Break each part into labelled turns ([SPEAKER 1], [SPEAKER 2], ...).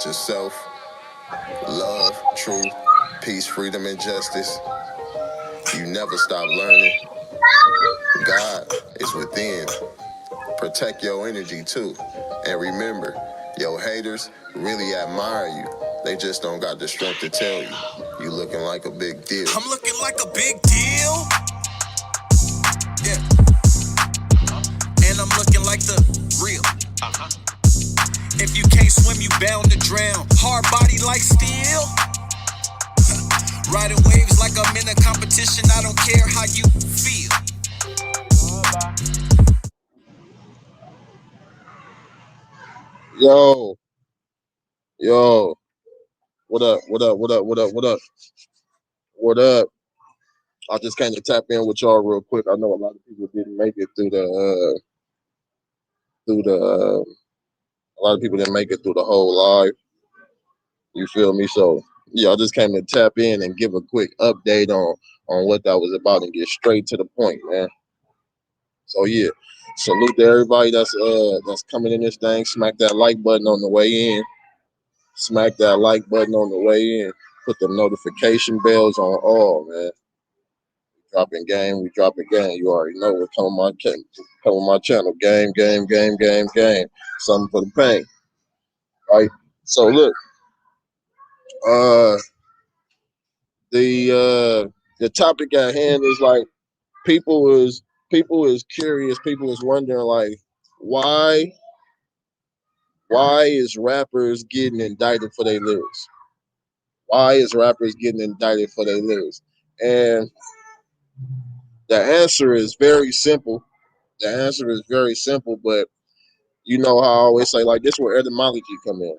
[SPEAKER 1] knowledge of self, love, truth, peace, freedom, and justice. You never stop learning. God is within. Protect your energy too. And remember, your haters really admire you. They just don't got the strength to tell you. You looking like a big deal.
[SPEAKER 2] I'm looking like a big deal. Yeah. And I'm looking like the real. If you can't swim, you bound to drown. Hard body like steel. Riding waves like I'm in a competition. I don't care how you feel.
[SPEAKER 3] Yo, what up, what up, what up, what up, what up, what up? I just came to tap in with y'all real quick. I know a lot of people didn't make it a lot of people didn't make it through the whole live. You feel me? So yeah, I just came to tap in and give a quick update on what that was about and get straight to the point, man. So yeah, salute to everybody that's coming in this thing. Smack that like button on the way in. Smack that like button on the way in. Put the notification bells on all, man. Dropping game, we dropping game. You already know what's on my channel. Game, game, game, game, game. Something for the pain, right? So look, uh, the topic at hand is like people is curious. People is wondering like why is rappers getting indicted for their lyrics? Why is rappers getting indicted for their lyrics? And the answer is very simple. The answer is very simple, but you know how I always say, like, this is where etymology come in.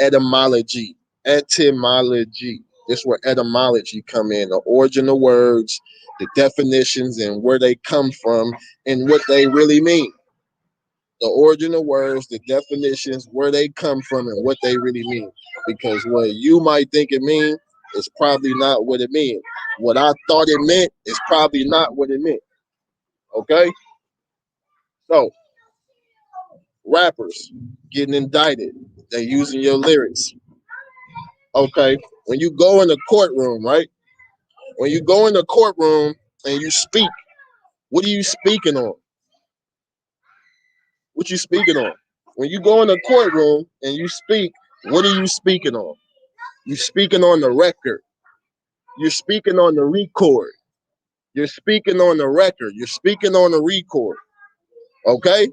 [SPEAKER 3] Etymology. Etymology. This is where etymology come in. The origin of words, the definitions, and where they come from, and what they really mean. The origin of words, the definitions, where they come from, and what they really mean. Because what you might think it means is probably not what it means. What I thought it meant is probably not what it meant. Okay? So, rappers getting indicted. They using your lyrics. Okay. When you go in the courtroom, right? When you go in the courtroom and you speak, what are you speaking on? What you speaking on? When you go in the courtroom and you speak, what are you speaking on? You're speaking on the record. You're speaking on the record. You're speaking on the record. You're speaking on the record. Okay?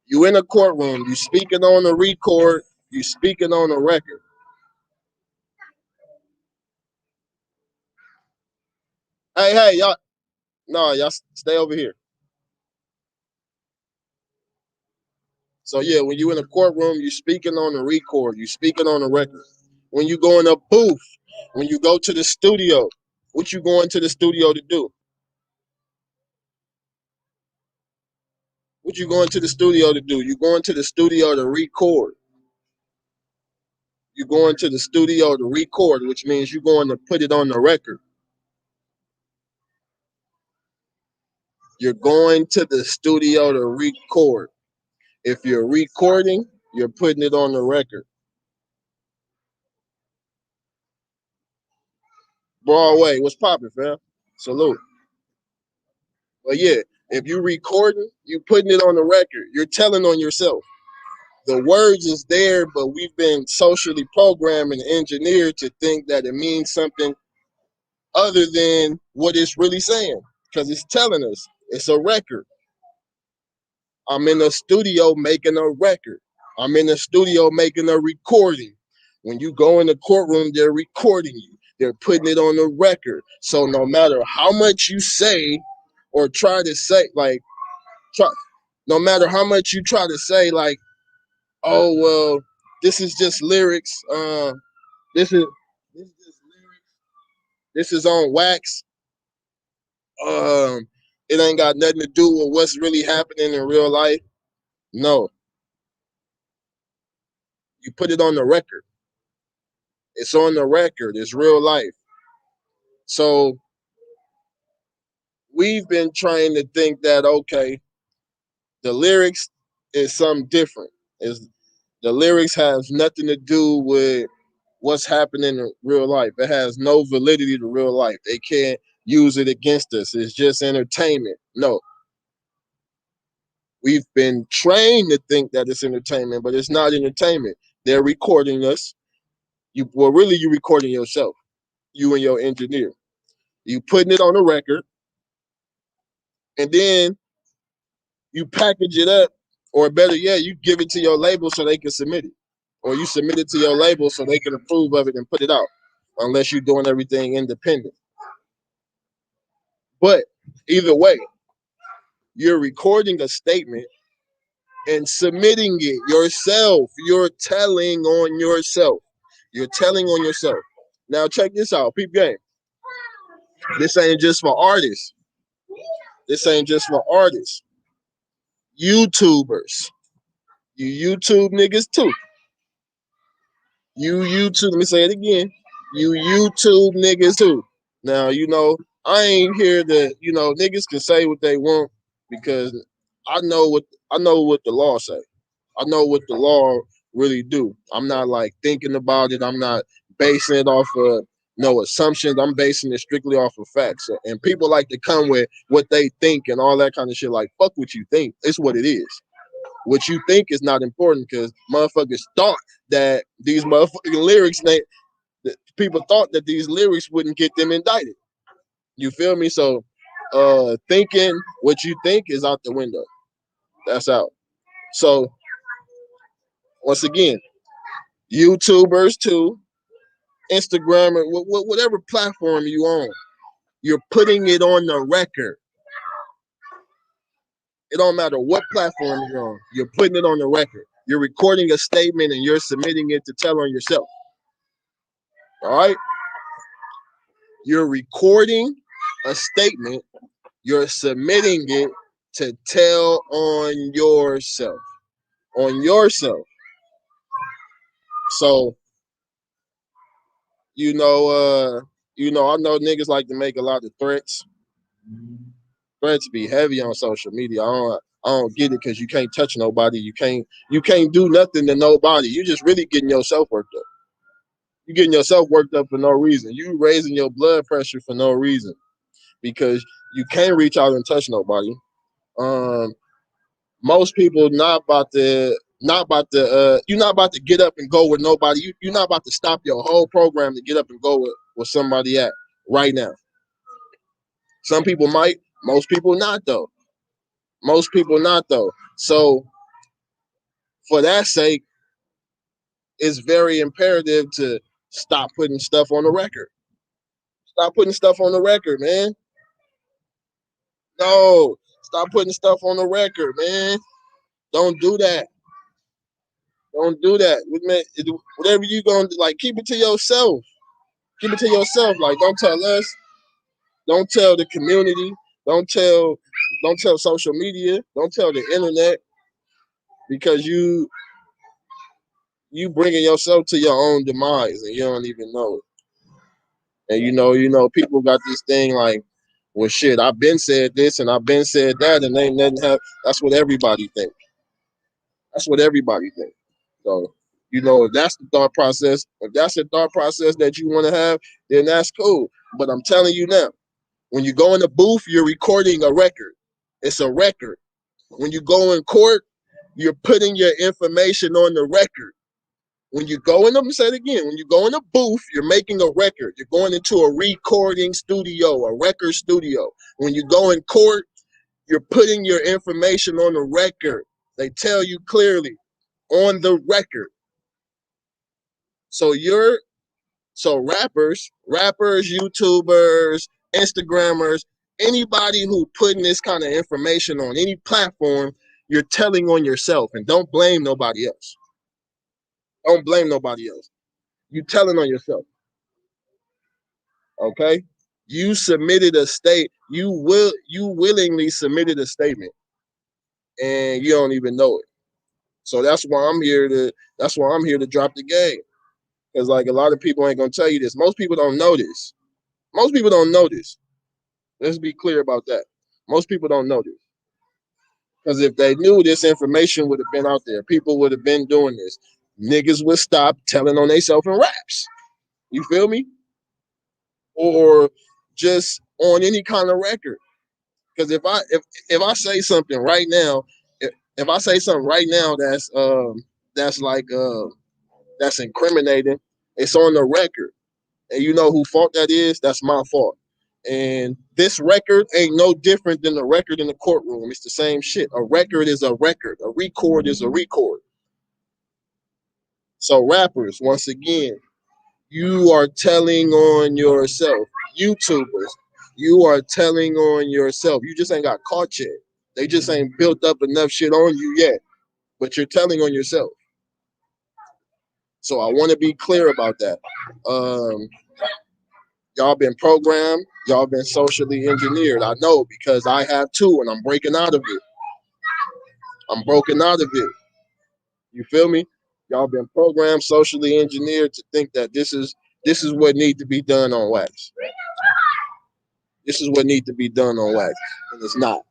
[SPEAKER 3] You in a courtroom. You speaking on the record. You speaking on the record. Hey, y'all. No, y'all stay over here. So yeah, when you in a courtroom, you speaking on the record, you speaking on the record. When you go in a booth, when you go to the studio, what you going to the studio to do? What you going to the studio to do? You going to the studio to record. You going to the studio to record, which means you going to put it on the record. You're going to the studio to record. If you're recording, you're putting it on the record. Broadway, what's poppin', fam? Salute. But yeah, if you recording, you putting it on the record. You're telling on yourself. The words is there, but we've been socially programmed and engineered to think that it means something other than what it's really saying. Because it's telling us it's a record. I'm in a studio making a record. I'm in a studio making a recording. When you go in the courtroom, they're recording you. They're putting it on the record. So no matter how much you say or try to say, like, no matter how much you try to say, like, oh well, this is just lyrics. This is just lyrics. This is on wax. It ain't got nothing to do with what's really happening in real life. No, you put it on the record. It's on the record. It's real life. So we've been trying to think that okay, the lyrics is something different. Is The lyrics have nothing to do with what's happening in real life. It has no validity to real life. They can't use it against us. It's just entertainment. No, we've been trained to think that it's entertainment, but it's not entertainment. They're recording us. Really, you're recording yourself, you and your engineer. You putting it on a record, and then you package it up, or better yet, you give it to your label so they can submit it, or you submit it to your label so they can approve of it and put it out, unless you're doing everything independent. But either way, you're recording a statement and submitting it yourself. You're telling on yourself. You're telling on yourself. Now check this out, peep game. This ain't just for artists. This ain't just for artists. YouTubers. You YouTube niggas too. You YouTube, let me say it again. You YouTube niggas too. Now, I ain't here to, niggas can say what they want because I know what the law say. I know what the law really do. I'm not like thinking about it. I'm not basing it off of no assumptions. I'm basing it strictly off of facts. And people like to come with what they think and all that kind of shit. Like, fuck what you think. It's what it is. What you think is not important because motherfuckers thought that these motherfucking lyrics, people thought that these lyrics wouldn't get them indicted. You feel me? So thinking what you think is out the window. That's out. So once again, YouTubers too, Instagram, or whatever platform you on, you're putting it on the record. It don't matter what platform you're on. You're putting it on the record. You're recording a statement and you're submitting it to tell on yourself. All right? You're recording a statement. You're submitting it to tell on yourself. On yourself. So, I know niggas like to make a lot of threats. Threats be heavy on social media. I don't get it because you can't touch nobody. You can't do nothing to nobody. You just really getting yourself worked up. You getting yourself worked up for no reason. You raising your blood pressure for no reason because you can't reach out and touch nobody. Most people you're not about to get up and go with nobody. You're not about to stop your whole program to get up and go with somebody at right now. Some people might, most people not though. Most people not though. So for that sake, it's very imperative to stop putting stuff on the record. Stop putting stuff on the record, man. No, stop putting stuff on the record, man. Don't do that. Don't do that. Whatever you gonna do, like, keep it to yourself. Keep it to yourself. Like, don't tell us. Don't tell the community. Don't tell. Don't tell social media. Don't tell the internet because you bringing yourself to your own demise and you don't even know it. And people got this thing like, well, shit, I've been said this and I've been said that, and they nothing have. That's what everybody think. That's what everybody think. So, if that's the thought process, if that's the thought process that you want to have, then that's cool. But I'm telling you now, when you go in the booth, you're recording a record. It's a record. When you go in court, you're putting your information on the record. When you go in, I'm gonna say it again. When you go in a booth, you're making a record. You're going into a recording studio, a record studio. When you go in court, you're putting your information on the record. They tell you clearly on the record. So rappers, YouTubers, Instagrammers, anybody who putting this kind of information on any platform, you're telling on yourself, and don't blame nobody else. Don't blame nobody else. You telling on yourself. Okay? You submitted a you willingly submitted a statement and you don't even know it. So that's why I'm here to drop the game. Because like a lot of people ain't gonna tell you this. Most people don't know this. Most people don't know this. Let's be clear about that. Most people don't know this. Because if they knew this information would have been out there, people would have been doing this. Niggas would stop telling on themselves in raps. You feel me? Or just on any kind of record. Because if I say something right now, if I say something right now that's like that's incriminating, it's on the record. And you know who fault that is? That's my fault. And this record ain't no different than the record in the courtroom. It's the same shit. A record is a record. A record is a record. So rappers, once again, you are telling on yourself. YouTubers, you are telling on yourself. You just ain't got caught yet. They just ain't built up enough shit on you yet. But you're telling on yourself. So I want to be clear about that. Y'all been programmed. Y'all been socially engineered. I know because I have too, and I'm breaking out of it. I'm broken out of it. You feel me? Y'all been programmed, socially engineered to think that this is what needs to be done on wax. This is what needs to be done on wax, and it's not.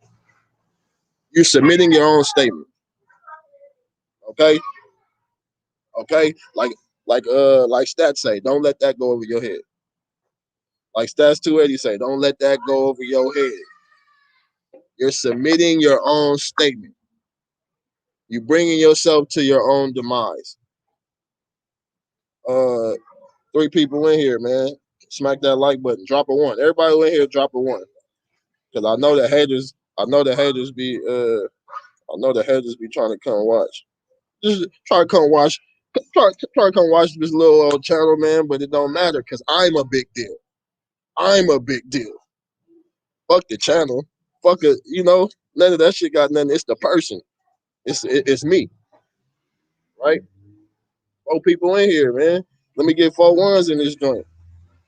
[SPEAKER 3] You're submitting your own statement. Okay? Okay? Like Stats say, don't let that go over your head. Like Stats 280 say, don't let that go over your head. You're submitting your own statement. You're bringing yourself to your own demise. 3 people in here, man. Smack that like button. Drop a 1. Everybody in here, drop a 1. Cause I know the haters be trying to come watch. Just try to come watch. Try to come watch this little old channel, man. But it don't matter because I'm a big deal. I'm a big deal. Fuck the channel. Fuck it. You know, none of that shit got nothing. It's the person. It's me. Right? 4 people in here, man. Let me get 4 ones in this joint.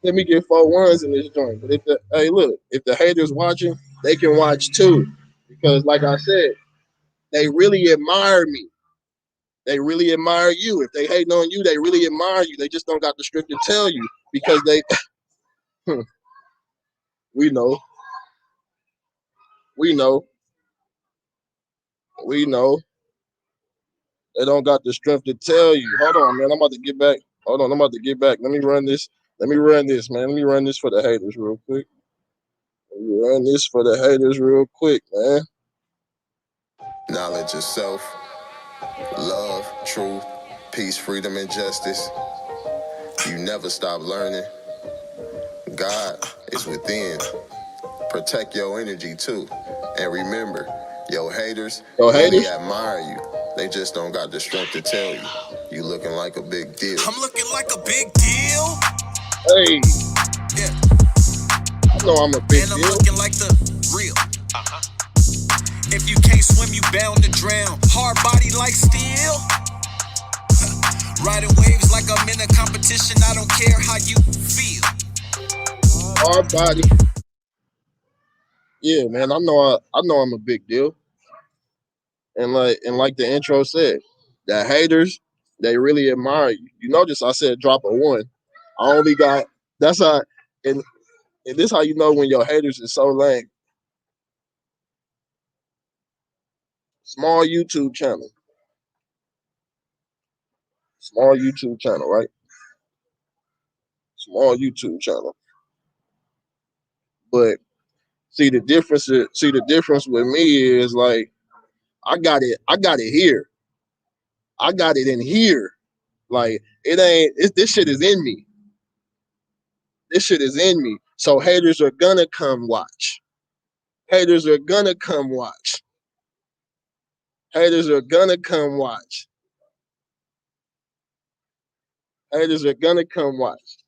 [SPEAKER 3] Let me get 4 ones in this joint. But if the haters watching, they can watch too. Because like I said, they really admire me. They really admire you. If they hating on you, they really admire you. They just don't got the strength to tell you because they we know. We know. We know. They don't got the strength to tell you. Hold on, man. I'm about to get back. Hold on, I'm about to get back. Let me run this. Let me run this, man. Let me run this for the haters real quick. Let me run this for the haters real quick, man.
[SPEAKER 1] Knowledge of self, love, truth, peace, freedom, and justice. You never stop learning. God is within. Protect your energy too. And remember, your haters
[SPEAKER 3] Yo,
[SPEAKER 1] really
[SPEAKER 3] haters.
[SPEAKER 1] admire you. They just don't got the strength to tell you. You looking like a big deal.
[SPEAKER 2] I'm looking like a big deal.
[SPEAKER 3] Hey,
[SPEAKER 2] Yeah.
[SPEAKER 3] I know I'm a big
[SPEAKER 2] And I'm
[SPEAKER 3] deal.
[SPEAKER 2] looking like the real. If you can't swim, you bound to drown. Hard body like steel. Riding waves like I'm in a competition. I don't care how you feel.
[SPEAKER 3] Hard body. Yeah, man. I know I'm a big deal. And like the intro said, the haters, they really admire you. You notice I said drop a 1. I only got that's how and this how you know when your haters is so lame. Small YouTube channel. Small YouTube channel, right? Small YouTube channel. But see the difference with me is like I got it here. I got it in here. Like this shit is in me. This shit is in me. So haters are gonna come watch. Haters are gonna come watch. Haters are gonna come watch. Haters are gonna come watch.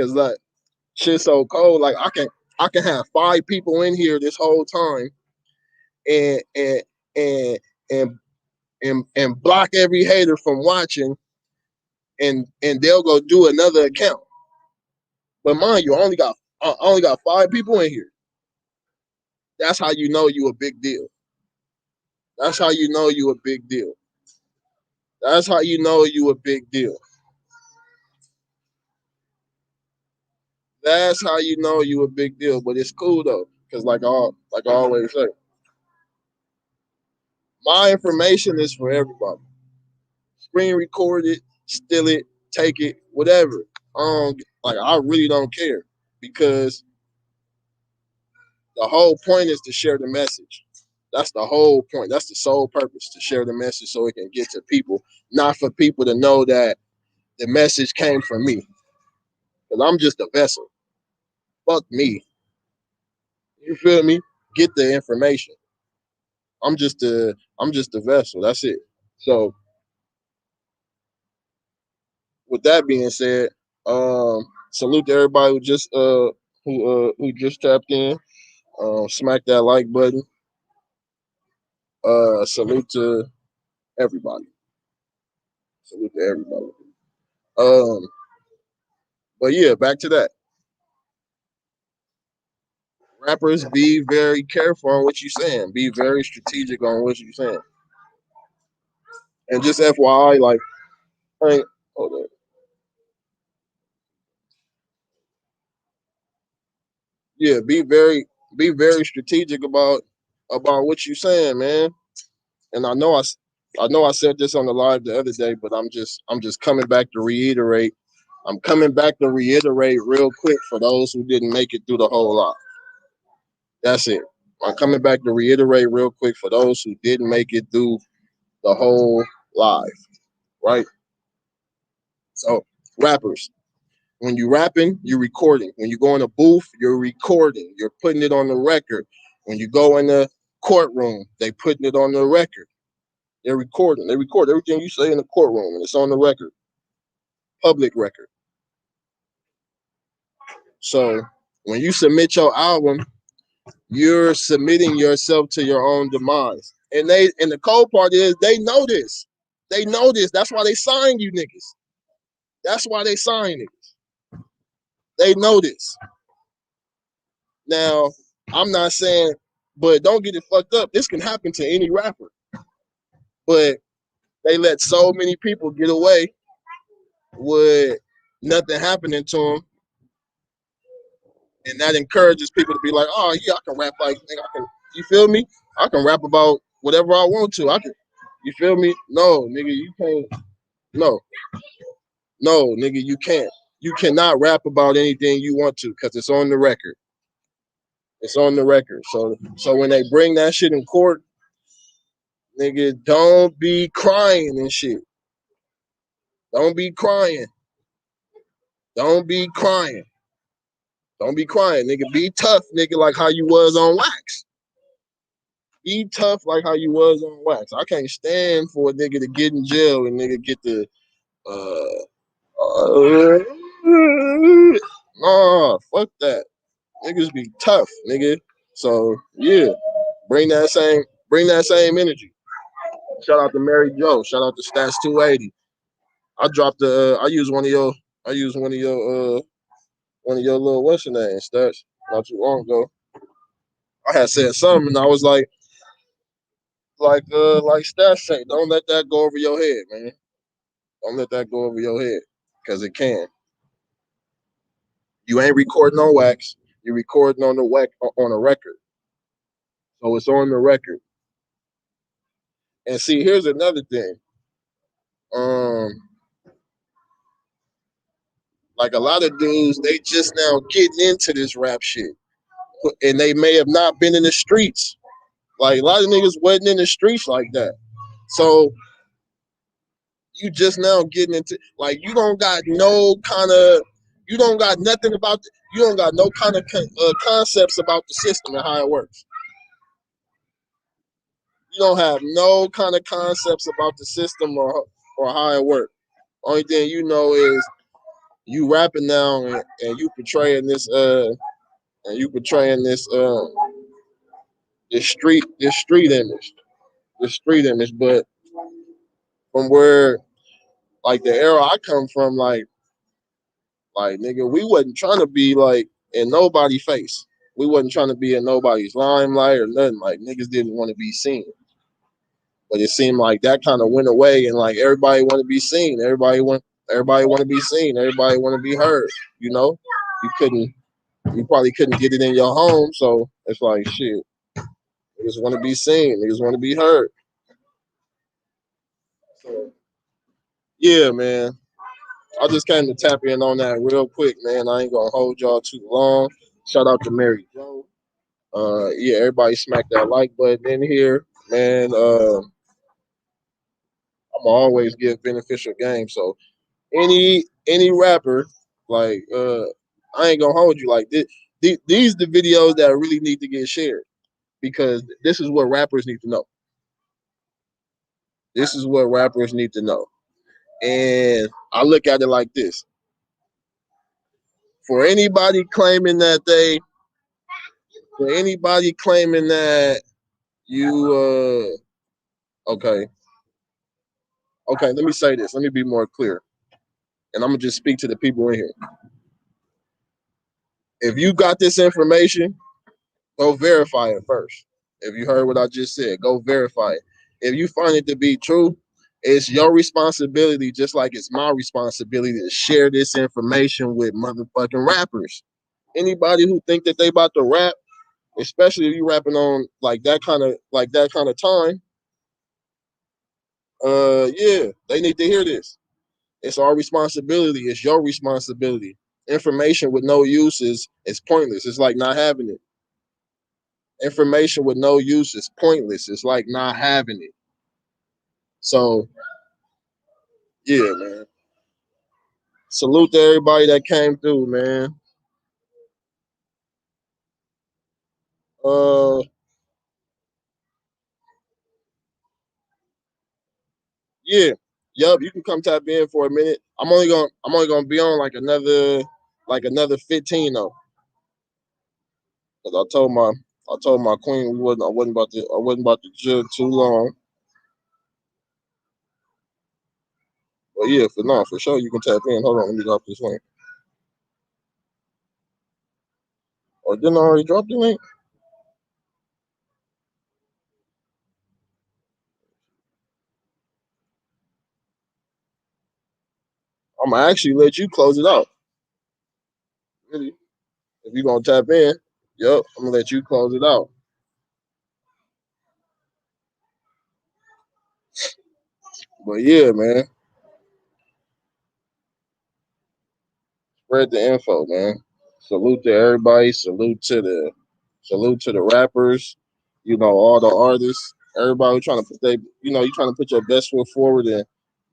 [SPEAKER 3] Cause like shit's so cold. Like I can have 5 people in here this whole time and and and and block every hater from watching and they'll go do another account. But mind you, I only got 5 people in here. That's how you know you a big deal. That's how you know you a big deal. That's how you know you a big deal. That's how you know you a big deal. But it's cool though, because like I always say, My information is for everybody. Screen record it, steal it, take it, whatever. I really don't care because the whole point is to share the message. That's the whole point. That's the sole purpose, to share the message so it can get to people, not for people to know that the message came from me. Because I'm just a vessel. Fuck me. You feel me? Get the information. I'm just a vessel. That's it. So with that being said, salute to everybody who just tapped in. Smack that like button. Salute to everybody. Salute to everybody. Um, but yeah, back to that. Rappers, be very careful on what you're saying. Be very strategic on what you're saying. And just FYI, hold on. Yeah, be very strategic about what you're saying, man. And I know I said this on the live the other day, but I'm just coming back to reiterate. I'm coming back to reiterate real quick for those who didn't make it through the whole lot. That's it. I'm coming back to reiterate real quick for those who didn't make it through the whole live, right? So, rappers, when you rapping, you're recording. When you go in a booth, you're recording. You're putting it on the record. When you go in the courtroom, they putting it on the record. They're recording. They record everything you say in the courtroom, and it's on the record, public record. So when you submit your album, you're submitting yourself to your own demise. And the cold part is they know this. They know this. That's why they signed you niggas. That's why they signed niggas. They know this. Now, I'm not saying, but don't get it fucked up. This can happen to any rapper. But they let so many people get away with nothing happening to them, and that encourages people to be like, "Oh yeah, I can rap like nigga, I can." You feel me? I can rap about whatever I want to. I can. You feel me? No, nigga, you can't. No, no, nigga, you can't. You cannot rap about anything you want to because it's on the record. It's on the record. So when they bring that shit in court, nigga, don't be crying and shit. Don't be crying. Don't be crying. Don't be crying, nigga. Be tough, nigga, like how you was on wax. Be tough like how you was on wax. I can't stand for a nigga to get in jail and nigga get the nah, fuck that. Niggas be tough, nigga. So yeah, bring that same energy. Shout out to Mary Joe. Shout out to Stats 280. I used one of your little what's your name, Stats, not too long ago. I had said something and I was like Stats say, don't let that go over your head, man. Don't let that go over your head. Cause it can. You ain't recording on wax. You're recording on a record. So it's on the record. And see, here's another thing. Um, like a lot of dudes, they just now getting into this rap shit. And they may have not been in the streets. Like a lot of niggas wasn't in the streets like that. So you just now getting into like you don't got no kind of you don't got nothing about you don't got no kind of concepts about the system and how it works. You don't have no kind of concepts about the system or how it works. Only thing you know is you rapping now and you portraying this street image. But from where like the era I come from, like nigga, we wasn't trying to be like in nobody's face. We wasn't trying to be in nobody's limelight or nothing. Like niggas didn't want to be seen. But it seemed like that kind of went away, and like everybody want to be seen. Everybody want to be seen. Everybody want to be heard. You know, you probably couldn't get it in your home, so it's like shit. Niggas want to be seen. Niggas want to be heard. So yeah, man. I just came to tap in on that real quick, man. I ain't gonna hold y'all too long. Shout out to Mary Jo. Yeah, everybody smack that like button in here, man. I'm always give beneficial game. So any rapper, like I ain't gonna hold you like this. These the videos that really need to get shared because this is what rappers need to know. This is what rappers need to know. And I look at it like this: for anybody claiming that they, for anybody claiming that you, okay, okay, let me say this. Let me be more clear, and I'm gonna just speak to the people in here. If you got this information, go verify it first. If you heard what I just said, go verify it. If you find it to be true, it's your responsibility, just like it's my responsibility to share this information with motherfucking rappers. Anybody who think that they about to rap, especially if you rapping on like that kind of time, yeah, they need to hear this. It's our responsibility. It's your responsibility. Information with no use is pointless. It's like not having it. Information with no use is pointless. It's like not having it. So yeah, man. Salute to everybody that came through, man. Uh yeah. Yup, you can come tap in for a minute. I'm only gonna be on like another 15 though. Cause I told my queen I wasn't about to jug too long. But yeah, for sure you can tap in. Hold on, let me drop this link. Or didn't I already drop the link? I'm gonna actually let you close it out. Really. If you gonna tap in, yep, I'm gonna let you close it out. But yeah, man, spread the info, man. Salute to everybody. Salute to the rappers. You know, all the artists. Everybody trying to put you trying to put your best foot forward and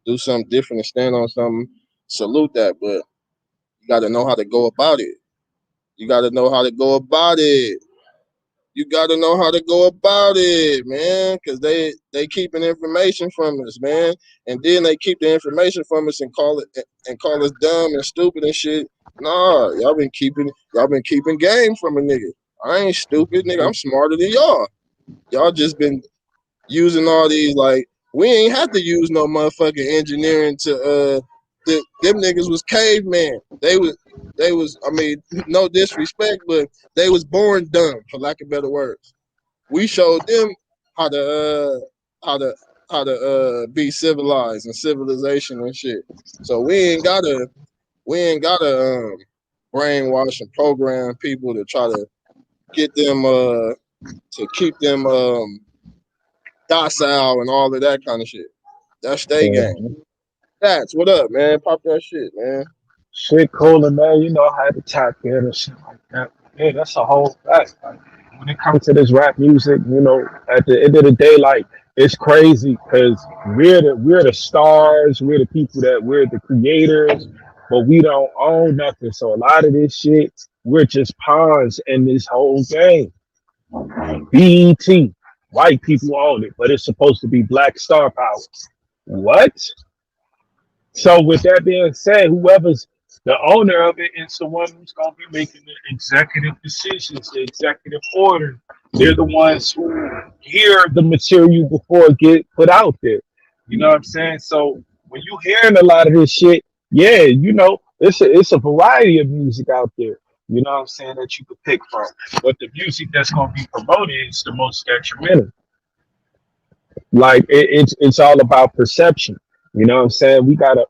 [SPEAKER 3] do something different and stand on something. Salute that, but you got to know how to go about it. You got to know how to go about it. You got to know how to go about it, man, because they keeping information from us, man, and then they keep the information from us and call us dumb and stupid and shit. Nah, y'all been keeping game from a nigga. I ain't stupid, nigga. I'm smarter than y'all. Y'all just been using all these like we ain't have to use no motherfucking engineering to them niggas was caveman. They was I mean, no disrespect, but they was born dumb, for lack of better words. We showed them how to how to how to be civilized and civilization and shit. So we ain't gotta brainwash and program people to try to get them to keep them docile and all of that kind of shit. That's they game.
[SPEAKER 4] Mhm.
[SPEAKER 3] That's what up, man. Pop that shit, man.
[SPEAKER 4] Shit cooler, man. You know how to tap in and shit like that. Yeah, that's a whole fact. Like, when it comes to this rap music, you know, at the end of the day, like it's crazy because we're the stars, we're the people that we're the creators, but we don't own nothing. So a lot of this shit, we're just pawns in this whole game. BET, white people own it, but it's supposed to be black star power. What? So with that being said, whoever's the owner of it is the one who's going to be making the executive decisions, the executive order. They're the ones who hear the material before it get put out there. You know what I'm saying? So when you hearing a lot of this shit, yeah, you know, it's a variety of music out there. You know what I'm saying that you could pick from, but the music that's going to be promoted is the most detrimental. Like it's all about perception. You know what I'm saying? We gotta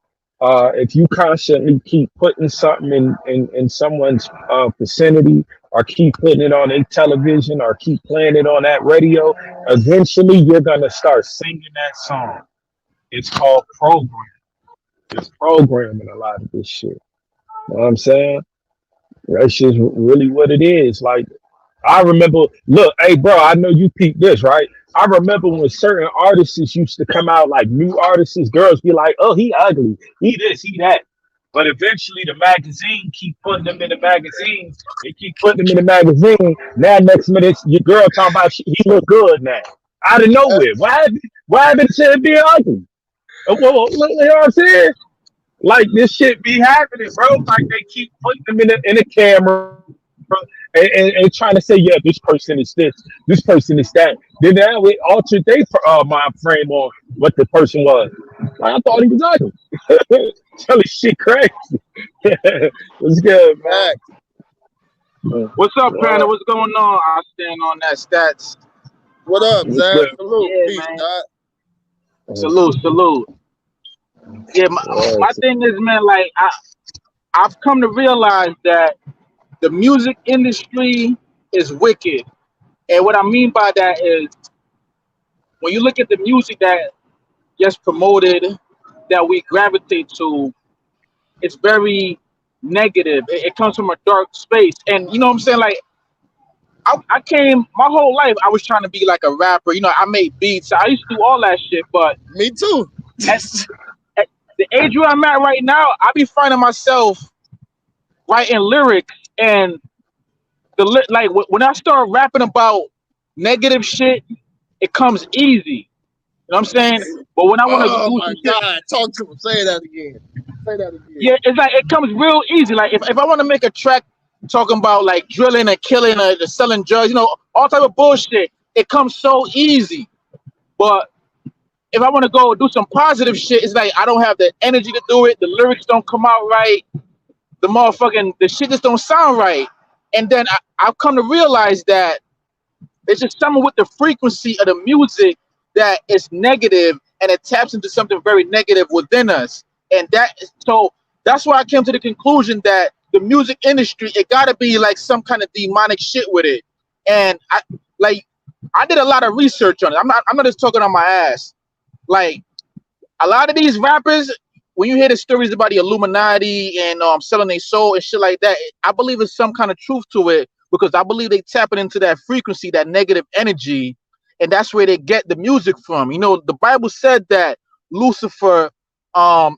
[SPEAKER 4] if you constantly keep putting something in someone's vicinity or keep putting it on a television or keep playing it on that radio, eventually you're gonna start singing that song. It's called program. It's programming a lot of this shit. You know what I'm saying? That's just really what it is. Like I remember, look, hey, bro, I know you peeped this, right? I remember when certain artists used to come out, like new artists, girls be like, oh, he ugly, he this, he that. But eventually the magazine keep putting them in the magazines. They keep putting them in the magazine. Now next minute, your girl talking about he look good now. Out of nowhere. Why have it said be ugly? Well, you know what I'm saying? Like this shit be happening, bro. Like they keep putting them in a camera and trying to say, yeah, this person is this, this person is that. Then now it altered their mind frame on what the person was. Like I thought he was ugly. Tell this shit crazy. What's good, man?
[SPEAKER 3] Facts.
[SPEAKER 5] What's up,
[SPEAKER 4] Uh,
[SPEAKER 5] Panda? What's going on? I stand on that stats.
[SPEAKER 3] What up,
[SPEAKER 4] what's
[SPEAKER 3] Zach?
[SPEAKER 4] good?
[SPEAKER 3] Salute.
[SPEAKER 5] Yeah,
[SPEAKER 3] Peace,
[SPEAKER 5] man.
[SPEAKER 3] God.
[SPEAKER 5] Salute, salute. Yeah, my thing is, man, like I've come to realize that the music industry is wicked. And what I mean by that is when you look at the music that gets promoted, that we gravitate to, it's very negative. It comes from a dark space. And you know what I'm saying? Like I came my whole life I was trying to be like a rapper. You know, I made beats. I used to do all that shit, but
[SPEAKER 3] Me too.
[SPEAKER 5] at at the age where I'm at right now, I be finding myself writing lyrics and like when I start rapping about negative shit, it comes easy. You know what I'm saying? But when I want to
[SPEAKER 3] Oh
[SPEAKER 5] do
[SPEAKER 3] my
[SPEAKER 5] some shit,
[SPEAKER 3] God. Talk to him. Say that again. Say that again.
[SPEAKER 5] yeah, it's like it comes real easy. Like if I want to make a track talking about like drilling and killing or selling drugs, you know, all type of bullshit, it comes so easy. But if I want to go do some positive shit, it's like I don't have the energy to do it. The lyrics don't come out right. The shit just don't sound right. And then I've come to realize that it's just something with the frequency of the music that is negative and it taps into something very negative within us. And so that's why I came to the conclusion that the music industry, it gotta be like some kind of demonic shit with it. And I did a lot of research on it. I'm not just talking on my ass. Like a lot of these rappers, when you hear the stories about the Illuminati and selling their soul and shit like that, I believe there's some kind of truth to it because I believe they tapping into that frequency, that negative energy, and that's where they get the music from. You know, the Bible said that Lucifer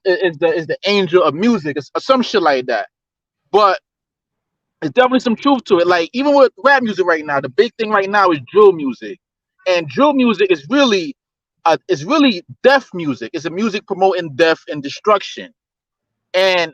[SPEAKER 5] is the angel of music, or some shit like that. But there's definitely some truth to it. Like even with rap music right now, the big thing right now is drill music, and drill music is really death music. It's a music promoting death and destruction. And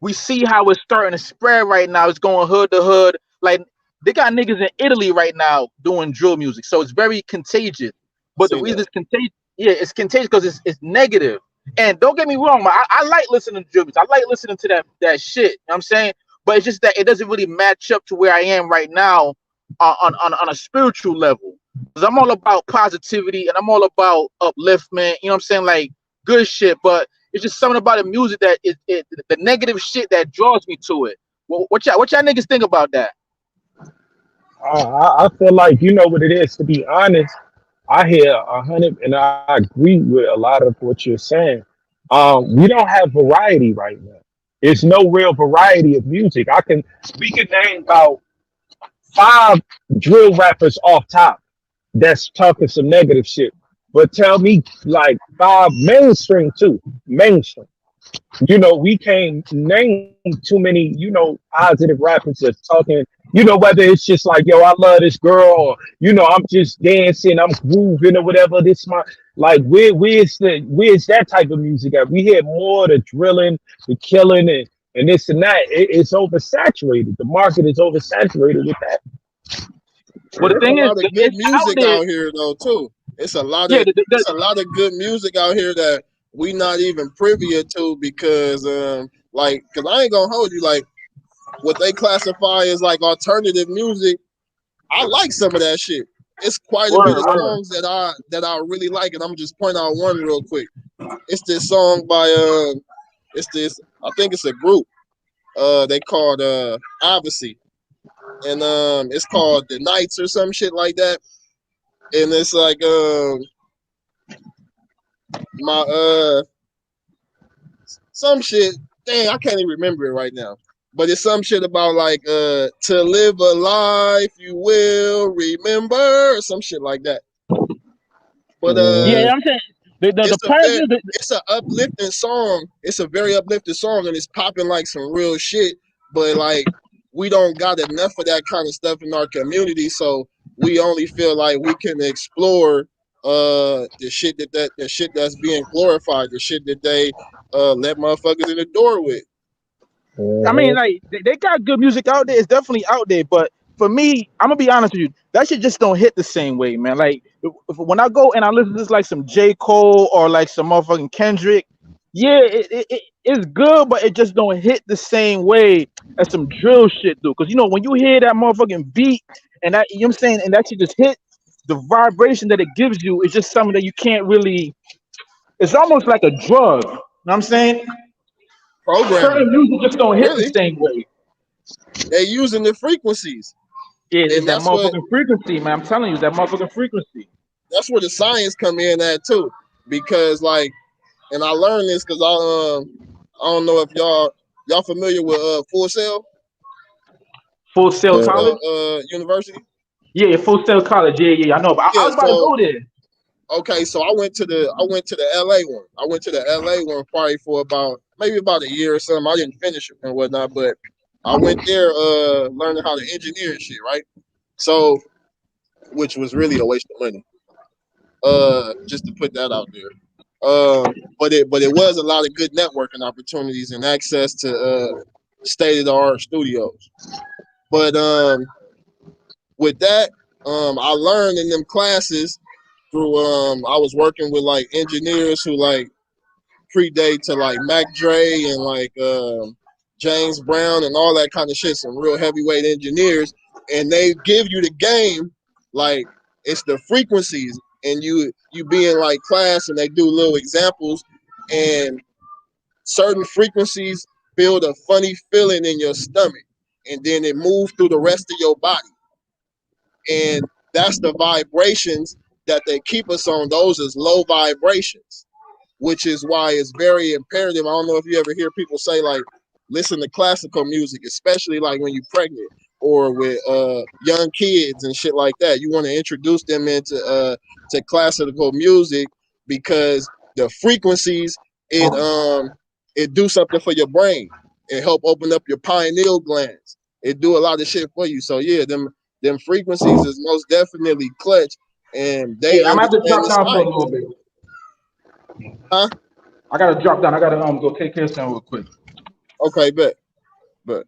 [SPEAKER 5] we see how it's starting to spread right now. It's going hood to hood. Like they got niggas in Italy right now doing drill music. So it's very contagious. But the
[SPEAKER 3] Seen
[SPEAKER 5] reason
[SPEAKER 3] that.
[SPEAKER 5] it's contagious, yeah, it's contagious because it's negative. And don't get me wrong, man, I like listening to drill music. I like listening to that shit. You know what I'm saying? But it's just that it doesn't really match up to where I am right now on a spiritual level. Because I'm all about positivity and I'm all about upliftment. You know what I'm saying? Like good shit. But it's just something about the music that the negative shit that draws me to it. Well, what y'all niggas think about that?
[SPEAKER 4] I feel like you know what it is. To be honest, I hear 100, and I agree with a lot of what you're saying. We don't have variety right now. There's no real variety of music. We can name about five drill rappers off top that's talking some negative shit. But tell me like five mainstream too. Mainstream. We can't name too many, positive rappers that's talking, whether it's just like, yo, I love this girl, or, I'm just dancing, I'm grooving or whatever. This my like where's that type of music at? We hear more the drilling, the killing and this and that. It's oversaturated. The market is oversaturated with that.
[SPEAKER 5] Well, the
[SPEAKER 3] It's a
[SPEAKER 5] thing is,
[SPEAKER 3] lot of good
[SPEAKER 5] it's out
[SPEAKER 3] music
[SPEAKER 5] there.
[SPEAKER 3] out here though too. It's a lot
[SPEAKER 5] Yeah,
[SPEAKER 3] of it's a lot of good music out here that we not even privy to because like because I ain't gonna hold you like what they classify as like alternative music. I like some of that shit. It's quite a bit
[SPEAKER 5] word,
[SPEAKER 3] of
[SPEAKER 5] word.
[SPEAKER 3] songs that I really like, and I'm just point out one real quick. It's this song by it's this I think it's a group they called Odyssey, and it's called The Nights or some shit like that, and it's like my some shit. Dang, I can't even remember it right now. But it's some shit about like to live a life you will remember or some shit like that. But
[SPEAKER 5] Yeah, I'm saying the
[SPEAKER 3] it's a
[SPEAKER 5] part
[SPEAKER 3] very,
[SPEAKER 5] is that,
[SPEAKER 3] it's a uplifting song. It's a very uplifting song, and it's popping like some real shit. But like we don't got enough of that kind of stuff in our community, so we only feel like we can explore the shit that's being glorified, the shit that they let motherfuckers in the door with.
[SPEAKER 5] I mean, like they got good music out there. It's definitely out there, but for me, I'm gonna be honest with you. That shit just don't hit the same way, man. Like when I go and I listen to this, like some J. Cole or like some motherfucking Kendrick, yeah, it's good, but it just don't hit the same way as some drill shit do. Cause you know when you hear that motherfucking beat and that you know what I'm saying, and that shit just hit the vibration that it gives you is just something that you can't really. It's almost like a drug. You know what I'm saying?
[SPEAKER 3] Programming,
[SPEAKER 5] Certain music just don't hit the
[SPEAKER 3] really.
[SPEAKER 5] same way.
[SPEAKER 3] They using the frequencies,
[SPEAKER 5] It's
[SPEAKER 3] and
[SPEAKER 5] that motherfucking frequency, man. I'm telling you, that motherfucking frequency.
[SPEAKER 3] that's where the science come in at too, because like, and I learned this because I don't know if y'all familiar with Full Sail
[SPEAKER 5] Full Sail College?
[SPEAKER 3] University.
[SPEAKER 5] Yeah, Full Sail College. Yeah, yeah, I know. But I
[SPEAKER 3] Yeah,
[SPEAKER 5] was about to
[SPEAKER 3] so
[SPEAKER 5] go there.
[SPEAKER 3] okay, so I went to the LA one. I went to the LA one probably for about a year or something. I didn't finish it and whatnot, but I went there learning how to engineer and shit, right? So which was really a waste of money. Just to put that out there. But it was a lot of good networking opportunities and access to state of the art studios. But with that, I learned in them classes through I was working with like engineers who like predate to like Mac Dre and like James Brown and all that kind of shit, some real heavyweight engineers, and they give you the game like it's the frequencies, and you be in like class and they do little examples, and certain frequencies build a funny feeling in your stomach, and then it moves through the rest of your body, and that's the vibrations that they keep us on. Those is low vibrations, which is why it's very imperative. I don't know if you ever hear people say like, listen to classical music, especially like when you're pregnant or with young kids and shit like that. You want to introduce them into to classical music because the frequencies it do something for your brain. It help open up your pineal glands. It do a lot of shit for you. So yeah, them frequencies is most definitely clutch, and they
[SPEAKER 5] Yeah, I'm gonna have to
[SPEAKER 3] understand
[SPEAKER 5] drop
[SPEAKER 3] the
[SPEAKER 5] down for a
[SPEAKER 3] science.
[SPEAKER 5] little bit.
[SPEAKER 3] Huh?
[SPEAKER 5] I gotta drop down. I gotta go take care of something real quick.
[SPEAKER 3] Okay, bet. But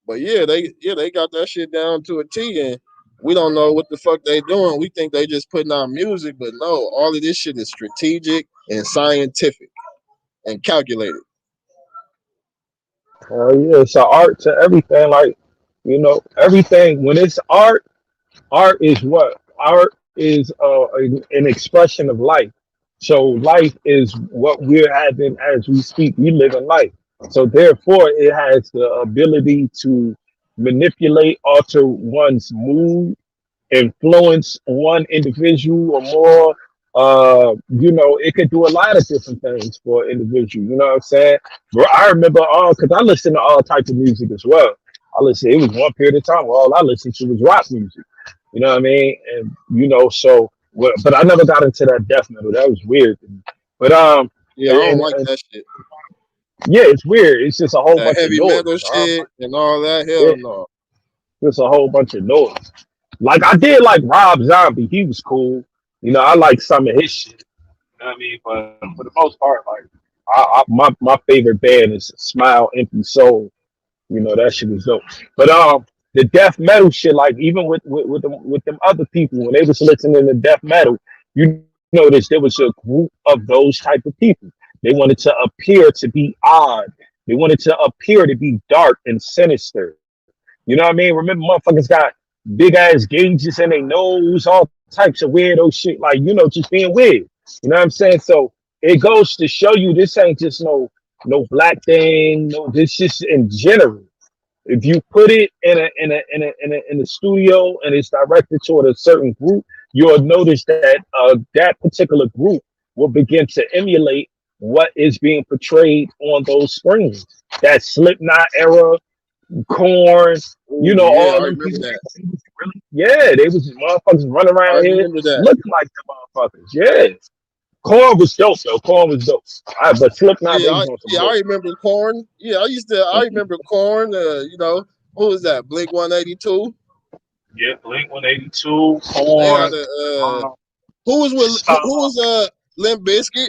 [SPEAKER 3] but they got that shit down to a T, and we don't know what the fuck they doing. We think they just putting out music, but no, all of this shit is strategic and scientific and calculated.
[SPEAKER 4] Oh yeah, it's an art to everything. Like, everything. When it's art, art is what? Art is an expression of life. So life is what we're having as we speak. We live in life. So therefore, it has the ability to manipulate, alter one's mood, influence one individual or more. It could do a lot of different things for an individual. You know what I'm saying? Bro, I remember because I listen to all types of music as well. It was one period of time where all I listened to was rock music. You know what I mean? And but I never got into that death metal. That was weird. But
[SPEAKER 3] Yeah, I don't like
[SPEAKER 4] and
[SPEAKER 3] that shit.
[SPEAKER 4] yeah, it's weird. It's just a whole
[SPEAKER 3] That
[SPEAKER 4] bunch of
[SPEAKER 3] heavy
[SPEAKER 4] noise.
[SPEAKER 3] metal shit and all that.
[SPEAKER 4] Yeah,
[SPEAKER 3] Hell no.
[SPEAKER 4] just a whole bunch of noise. Like I did like Rob Zombie. He was cool. I like some of his shit. You know what I mean? But for the most part, like my favorite band is Smile Empty Soul. That shit is dope. But the death metal shit, like even with them other people when they was listening to death metal, you notice there was a group of those type of people. They wanted to appear to be odd. They wanted to appear to be dark and sinister. You know what I mean? Remember, motherfuckers got big ass gauges in their nose, all types of weirdo shit, like just being weird. You know what I'm saying? So it goes to show you this ain't just no black thing. No, this just in general. If you put it in a studio and it's directed toward a certain group, you'll notice that that particular group will begin to emulate what is being portrayed on those screens. That Slipknot era, Corn,
[SPEAKER 3] Oh yeah,
[SPEAKER 4] all
[SPEAKER 3] I
[SPEAKER 4] them
[SPEAKER 3] remember
[SPEAKER 4] people.
[SPEAKER 3] that.
[SPEAKER 4] Yeah, they was motherfuckers running
[SPEAKER 3] I
[SPEAKER 4] around here
[SPEAKER 3] remember that.
[SPEAKER 4] looking like the motherfuckers. Yeah, Corn was dope though. Corn was dope. All right, but Slipknot,
[SPEAKER 3] Yeah,
[SPEAKER 4] they was on some
[SPEAKER 3] I
[SPEAKER 4] bullshit.
[SPEAKER 3] remember Corn. Yeah, I remember Corn. Who was that? Blink 182.
[SPEAKER 4] Yeah, Blink 182,
[SPEAKER 3] They had
[SPEAKER 4] Corn.
[SPEAKER 3] a
[SPEAKER 4] Um,
[SPEAKER 3] who was with
[SPEAKER 4] uh,
[SPEAKER 3] who was Limp Bizkit?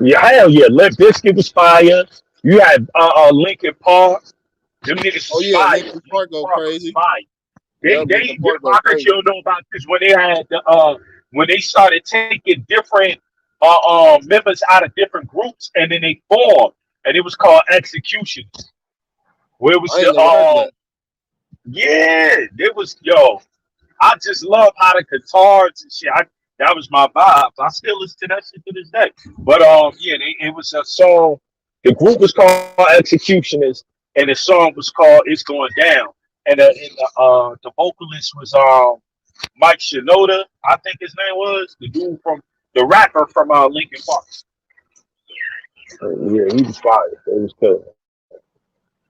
[SPEAKER 4] yeah, hell yeah, Limp Bizkit was fire. You had Linkin Park. Them niggas
[SPEAKER 3] Oh
[SPEAKER 4] was
[SPEAKER 3] yeah,
[SPEAKER 4] fire.
[SPEAKER 3] Linkin
[SPEAKER 4] Linkin
[SPEAKER 3] Park go
[SPEAKER 4] Park was
[SPEAKER 3] crazy.
[SPEAKER 4] fire.
[SPEAKER 3] Yeah, Linkin Park go
[SPEAKER 4] I bet you
[SPEAKER 3] crazy.
[SPEAKER 4] don't know about this when they had when they started taking different members out of different groups and then they formed and it was called Execution. Where it was
[SPEAKER 3] I
[SPEAKER 4] the
[SPEAKER 3] ain't never heard of that.
[SPEAKER 4] yeah, it was yo. I just love how the guitars and shit. That was my vibe. I still listen to that shit to this day. But yeah, it was a song. The group was called Executioners, and the song was called "It's Going Down." And the vocalist was Mike Shinoda, I think his name was the dude from the rapper from Linkin Park. Yeah, he was fire. It was good.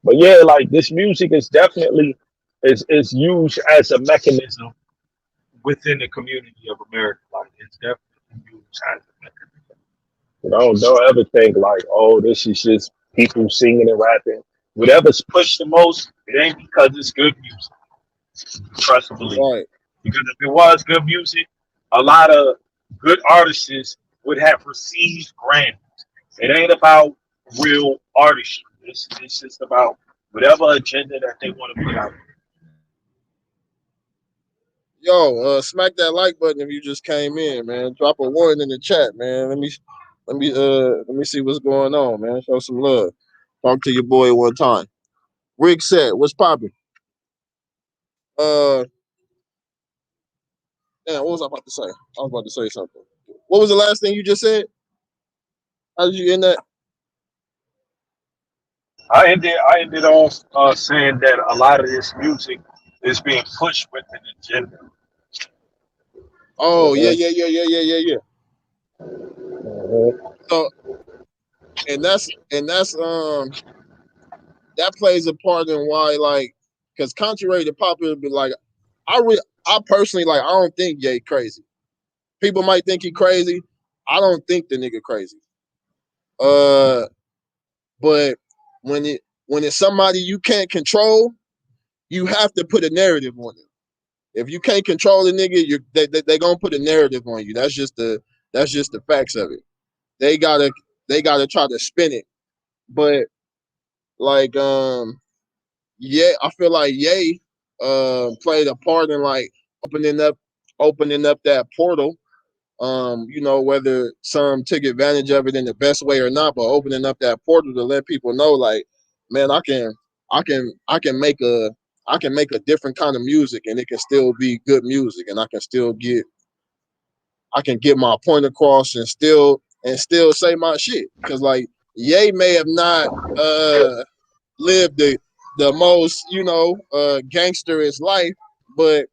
[SPEAKER 4] But yeah, like this music is definitely is used as a mechanism within the community of America. Like it's definitely used as a mechanism. Don't ever think like, oh, this is just people singing and rapping. Whatever's pushed the most, it ain't because it's good music. Trust and believe.
[SPEAKER 3] Right.
[SPEAKER 4] Because if it was good music, a lot of good artists would have received Grammys. It ain't about real artistry. It's just about whatever agenda that they want to put out.
[SPEAKER 3] Yo, smack that like button if you just came in, man. Drop a one in the chat, man. Let me see what's going on, man. Show some love. Talk to your boy one time. Rick said, "What's poppin'?" Uh, Damn, what was I about to say? I was about to say something. What was the last thing you just said? How did you end that?
[SPEAKER 4] I ended off saying that a lot of this music is being pushed with an agenda.
[SPEAKER 3] Oh yeah,
[SPEAKER 4] Mhm,
[SPEAKER 3] yeah, yeah, yeah, yeah, yeah, yeah.
[SPEAKER 4] mhm.
[SPEAKER 3] So and that's that plays a part in why, like, because contrary to popular, be like, I personally, like, I don't think Ye crazy. People might think he crazy. I don't think the nigga crazy. Uh, but when it's somebody you can't control, you have to put a narrative on it. If you can't control the nigga, they gonna put a narrative on you. That's just the facts of it. They gotta they gotta try to spin it. But like yeah, I feel like Ye played a part in like opening up opening up that portal. Whether some took advantage of it in the best way or not, but opening up that portal to let people know, like, man, I can make a different kind of music and it can still be good music and I can get my point across and still say my shit. Cause like Ye may have not lived the most, gangsterist life, but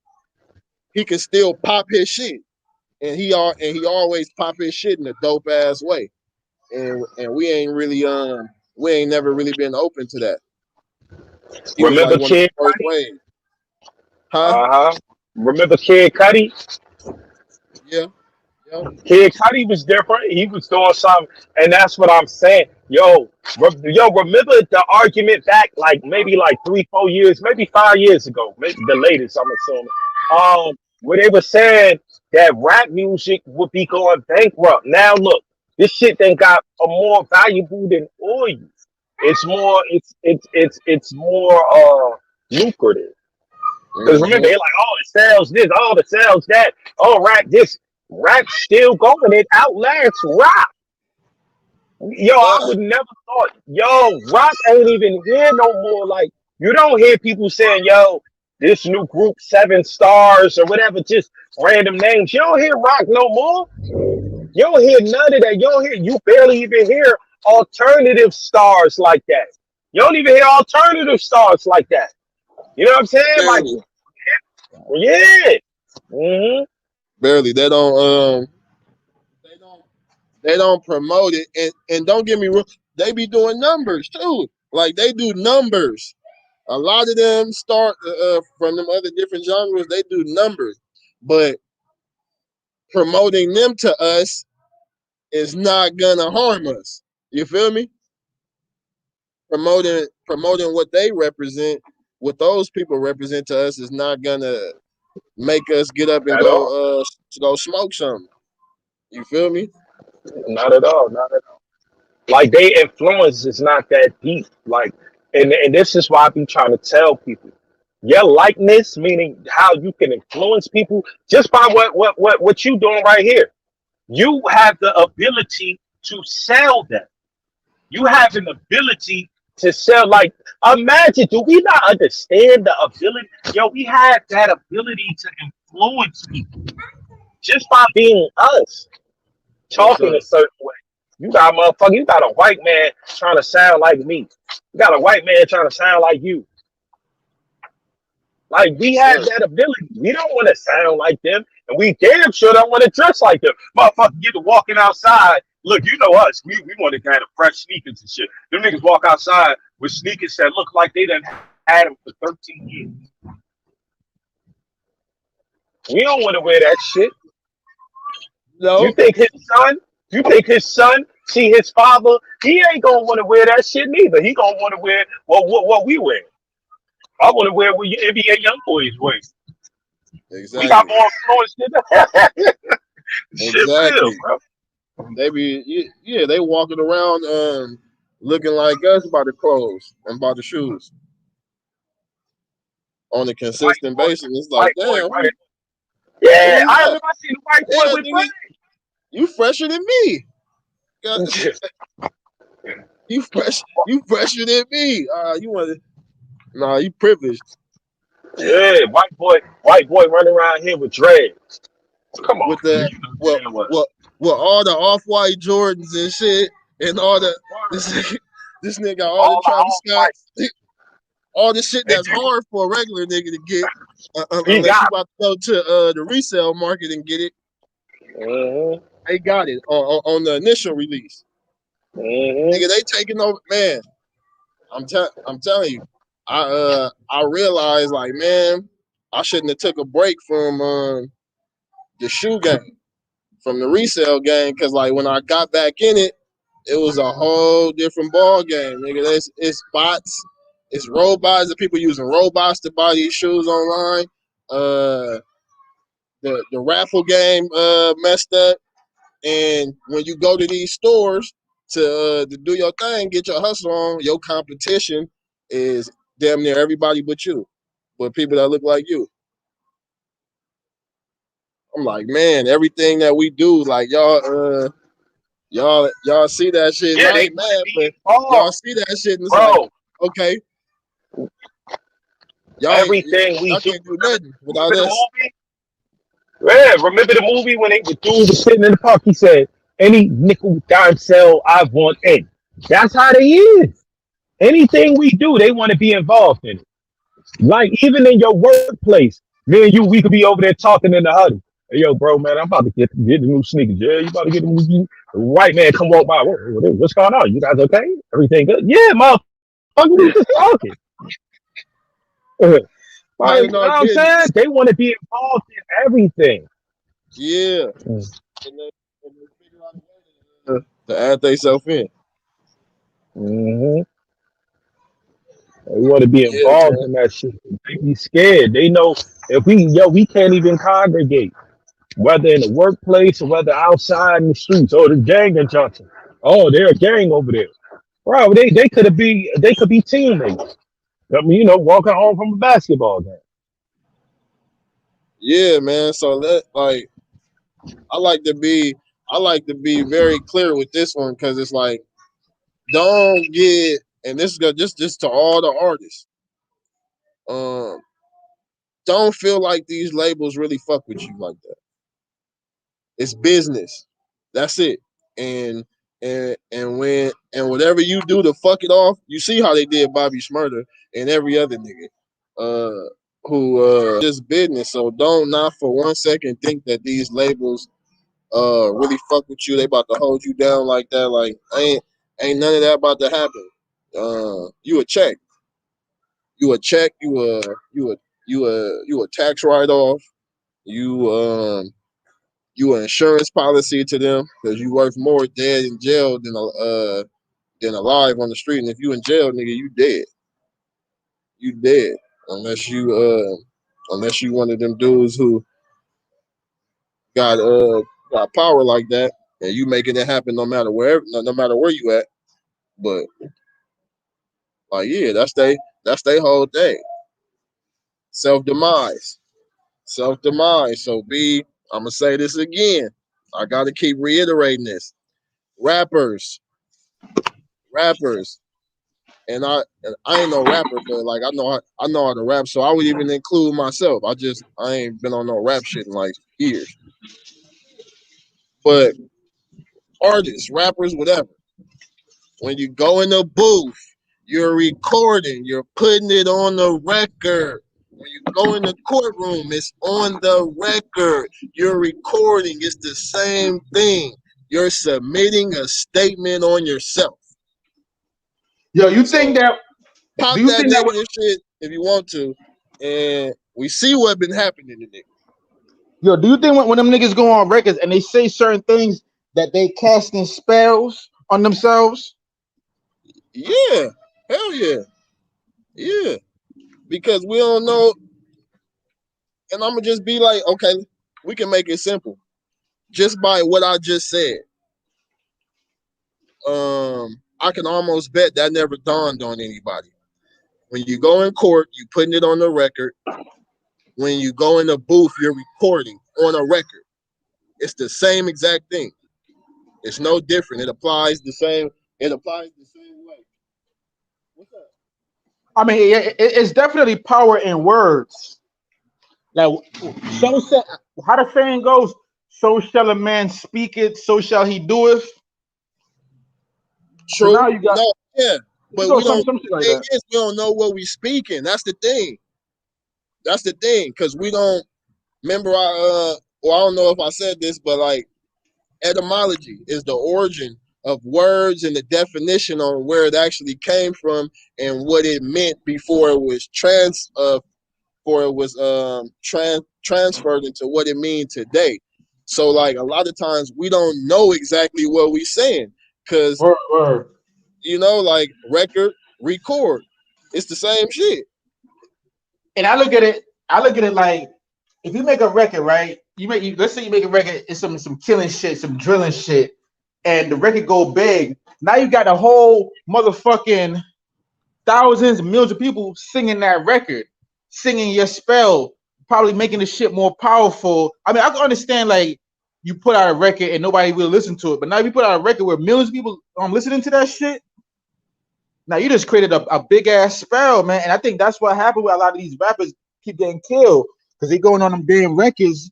[SPEAKER 3] he can still pop his shit. And he always pop his shit in a dope ass way. And we ain't never really been open to that. He was like
[SPEAKER 4] Remember
[SPEAKER 3] one of
[SPEAKER 4] Kid
[SPEAKER 3] the first
[SPEAKER 4] Cudi?
[SPEAKER 3] waves. Huh?
[SPEAKER 4] Uh huh. Remember Kid Cudi?
[SPEAKER 3] Yeah. Yeah.
[SPEAKER 4] Kid Cudi was different. He was doing something, and that's what I'm saying. Remember the argument back like maybe like 3, 4 years, maybe 5 years ago, maybe the latest. I'm assuming. Where they were saying that rap music would be going bankrupt. Now look, this shit then got a more valuable than oil. It's more lucrative. Because remember,
[SPEAKER 3] Mm-hmm.
[SPEAKER 4] they're like, oh, it sells this, oh, it sells that, oh, rap this. Rap's still going. It outlasts rock. Yo, I would never thought, yo, rock ain't even here no more. Like, you don't hear people saying, yo, this new group, Seven Stars or whatever, just random names. You don't hear rock no more. You don't hear none of that. You barely even hear alternative stars like that. You don't even hear alternative stars like that. You know what I'm saying? Like,
[SPEAKER 3] Barely.
[SPEAKER 4] yeah. Hmm.
[SPEAKER 3] Barely. They don't they don't promote it, and don't get me wrong, they be doing numbers too. Like they do numbers. A lot of them start from them other different genres. They do numbers, but promoting them to us is not gonna harm us. You feel me? Promoting what they represent, what those people represent to us, is not gonna make us get up and
[SPEAKER 4] at all.
[SPEAKER 3] go smoke something. You feel me?
[SPEAKER 4] Not at all. Not at all. Like they influence is not that deep. Like, and this is why I be trying to tell people, your likeness, meaning how you can influence people just by what you doing right here. You have the ability to sell them. You have an ability to sell. Like, imagine, do we not understand the ability? Yo, we have that ability to influence people just by being us,
[SPEAKER 3] Yes,
[SPEAKER 4] talking
[SPEAKER 3] sir.
[SPEAKER 4] a certain way. You got a white man trying to sound like me. You got a white man trying to sound like you. Like we
[SPEAKER 3] Yes,
[SPEAKER 4] have
[SPEAKER 3] sir.
[SPEAKER 4] that ability. We don't want to sound like them, and we damn sure don't want to dress like them. Motherfucker, get to walking outside. Look, you know us. We want to kind of fresh sneakers and shit. Them niggas walk outside with sneakers that look like they done had them for 13 years. We don't want to wear that shit. You
[SPEAKER 3] No,
[SPEAKER 4] think his son? You think his son see his father? He ain't gonna want to wear that shit neither. He gonna want to wear what we wear. I want to wear what your NBA young boys wear. We got
[SPEAKER 3] exactly,
[SPEAKER 4] more influence than that. Shit real,
[SPEAKER 3] exactly.
[SPEAKER 4] bro.
[SPEAKER 3] They be yeah, they walking around looking like us by the clothes and by the shoes on a
[SPEAKER 4] White
[SPEAKER 3] consistent
[SPEAKER 4] boy,
[SPEAKER 3] basis. It's like,
[SPEAKER 4] white boy,
[SPEAKER 3] damn,
[SPEAKER 4] right?
[SPEAKER 3] who
[SPEAKER 4] Yeah,
[SPEAKER 3] is
[SPEAKER 4] I
[SPEAKER 3] that?
[SPEAKER 4] remember I seen a white boy
[SPEAKER 3] Yeah,
[SPEAKER 4] with
[SPEAKER 3] nigga, you fresher than me. God,
[SPEAKER 4] money.
[SPEAKER 3] you fresher than me. You want to? Nah, you privileged
[SPEAKER 4] Yeah, white boy running around here with dreads. Come on,
[SPEAKER 3] with
[SPEAKER 4] man.
[SPEAKER 3] the
[SPEAKER 4] You know
[SPEAKER 3] what
[SPEAKER 4] damn well.
[SPEAKER 3] what what all the off white Jordans and shit and all the this this nigga got all the
[SPEAKER 4] All the
[SPEAKER 3] Travis
[SPEAKER 4] all white.
[SPEAKER 3] Scotts, all the shit
[SPEAKER 4] And
[SPEAKER 3] that's hard for a regular nigga to get,
[SPEAKER 4] he
[SPEAKER 3] unless you
[SPEAKER 4] got
[SPEAKER 3] about to go to the resale market and get it.
[SPEAKER 4] it.
[SPEAKER 3] They got it on the initial release.
[SPEAKER 4] Hmm.
[SPEAKER 3] Nigga, they taking over. Man, I'm telling you, I realized like, man, I shouldn't have took a break from the shoe game, from the resale game, because like when I got back in it, it was a whole different ball game, nigga. It's bots, it's robots, that people using robots to buy these shoes online. Uh, the raffle game messed up, and when you go to these stores to do your thing, get your hustle on, your competition is damn near everybody but you, but people that look like you. I'm like, man, everything that we do, like y'all see that shit, and
[SPEAKER 4] Yeah,
[SPEAKER 3] I
[SPEAKER 4] they
[SPEAKER 3] ain't
[SPEAKER 4] want to
[SPEAKER 3] mad,
[SPEAKER 4] be
[SPEAKER 3] but y'all
[SPEAKER 4] involved,
[SPEAKER 3] see that shit, and it's like,
[SPEAKER 4] bro.
[SPEAKER 3] okay,
[SPEAKER 4] Everything we
[SPEAKER 3] y'all
[SPEAKER 4] do.
[SPEAKER 3] can't do nothing without
[SPEAKER 4] Remember the
[SPEAKER 3] us.
[SPEAKER 4] movie? Yeah, remember the movie when the dude was sitting in the park? He said, "Any nickel dime sell I want in." That's how they is. Anything we do, they want to be involved in it. Like even in your workplace, me and you, we could be over there talking in the huddle. Hey, yo, bro, man, I'm about to get the new sneakers. Yeah, you about to get the new. White man come walk by. What's going on? You guys okay? Everything good? Yeah, motherfucker, we just talking. Like, you know
[SPEAKER 3] Minding
[SPEAKER 4] what
[SPEAKER 3] our
[SPEAKER 4] I'm saying?
[SPEAKER 3] business.
[SPEAKER 4] They want to be involved in everything.
[SPEAKER 3] Yeah, and they figure out a way to add themselves in.
[SPEAKER 4] Mm-hmm. They want to be
[SPEAKER 3] Yeah,
[SPEAKER 4] involved
[SPEAKER 3] man.
[SPEAKER 4] in that shit. They be scared. They know if we can't even congregate, whether in the workplace or whether outside in the streets. Oh, the gang in Johnson. Oh, they're a gang over there. Bro, they could be teammates. I mean, walking home from a basketball game.
[SPEAKER 3] Yeah, man. So that like I like to be I like to be very clear with this one because it's like don't get, and this is just to all the artists. Um, don't feel like these labels really fuck with you like that. It's business. That's it. And and whatever you do to fuck it off, you see how they did Bobby Smurder and every other nigga. Uh, who just business. So don't not for 1 second think that these labels really fuck with you. They about to hold you down like that. Like ain't none of that about to happen. You a check. You a check. You a tax write off. You an insurance policy to them because you worth more dead in jail than alive on the street. And if you in jail, nigga, you dead. You dead unless you one of them dudes who got got power like that, and you making it happen no matter where you at. But like yeah, that's they whole thing. Self demise. Self demise. So I'm gonna say this again. I gotta keep reiterating this. Rappers, rappers, and I ain't no rapper, but like I know how to rap, so I would even include myself. I ain't been on no rap shit in like years. But artists, rappers, whatever. When you go in the booth, you're recording, you're putting it on the record. When you go in the courtroom, it's on the record. You're recording, it's the same thing. You're submitting a statement on yourself.
[SPEAKER 5] Yo, you think that?
[SPEAKER 3] Pop
[SPEAKER 5] Do you
[SPEAKER 3] that
[SPEAKER 5] think that?
[SPEAKER 3] negative shit if you want to, and we see what been happening today.
[SPEAKER 5] Yo, do you think when them niggas go on records and they say certain things that they casting spells on themselves?
[SPEAKER 3] Yeah, hell yeah, yeah. Because we don't know, and I'm gonna just be like, okay, we can make it simple, just by what I just said. I can almost bet that never dawned on anybody. When you go in court, you putting it on the record. When you go in the booth, you're recording on a record. It's the same exact thing. It's no different. It applies the same. It applies the same way. What's up?
[SPEAKER 5] I mean, it's definitely power in words. Like, so how the saying goes, so shall a man speak it, so shall he doeth. So
[SPEAKER 3] True.
[SPEAKER 5] now you got,
[SPEAKER 3] No, yeah.
[SPEAKER 5] you
[SPEAKER 3] But
[SPEAKER 5] know,
[SPEAKER 3] we don't.
[SPEAKER 5] some shit like
[SPEAKER 3] Thing
[SPEAKER 5] that.
[SPEAKER 3] is, we don't know what we speaking. That's the thing. That's the thing, because we don't remember. Well, I don't know if I said this, but like etymology is the origin of words and the definition on where it actually came from and what it meant before it was transferred into what it means today. So like a lot of times we don't know exactly what we saying because
[SPEAKER 5] Word.
[SPEAKER 3] like record, record, it's the same shit.
[SPEAKER 5] And I look at it like, if you make a record, right? Let's say you make a record, it's some killing shit, some drilling shit, and the record go big. Now you got a whole motherfucking thousands, millions of people singing that record, singing your spell, probably making the shit more powerful. I mean, I can understand like you put out a record and nobody will listen to it, but now if you put out a record where millions of people listening to that shit, now you just created a big ass spell, man. And I think that's what happened with a lot of these rappers keep getting killed because they going on them damn records,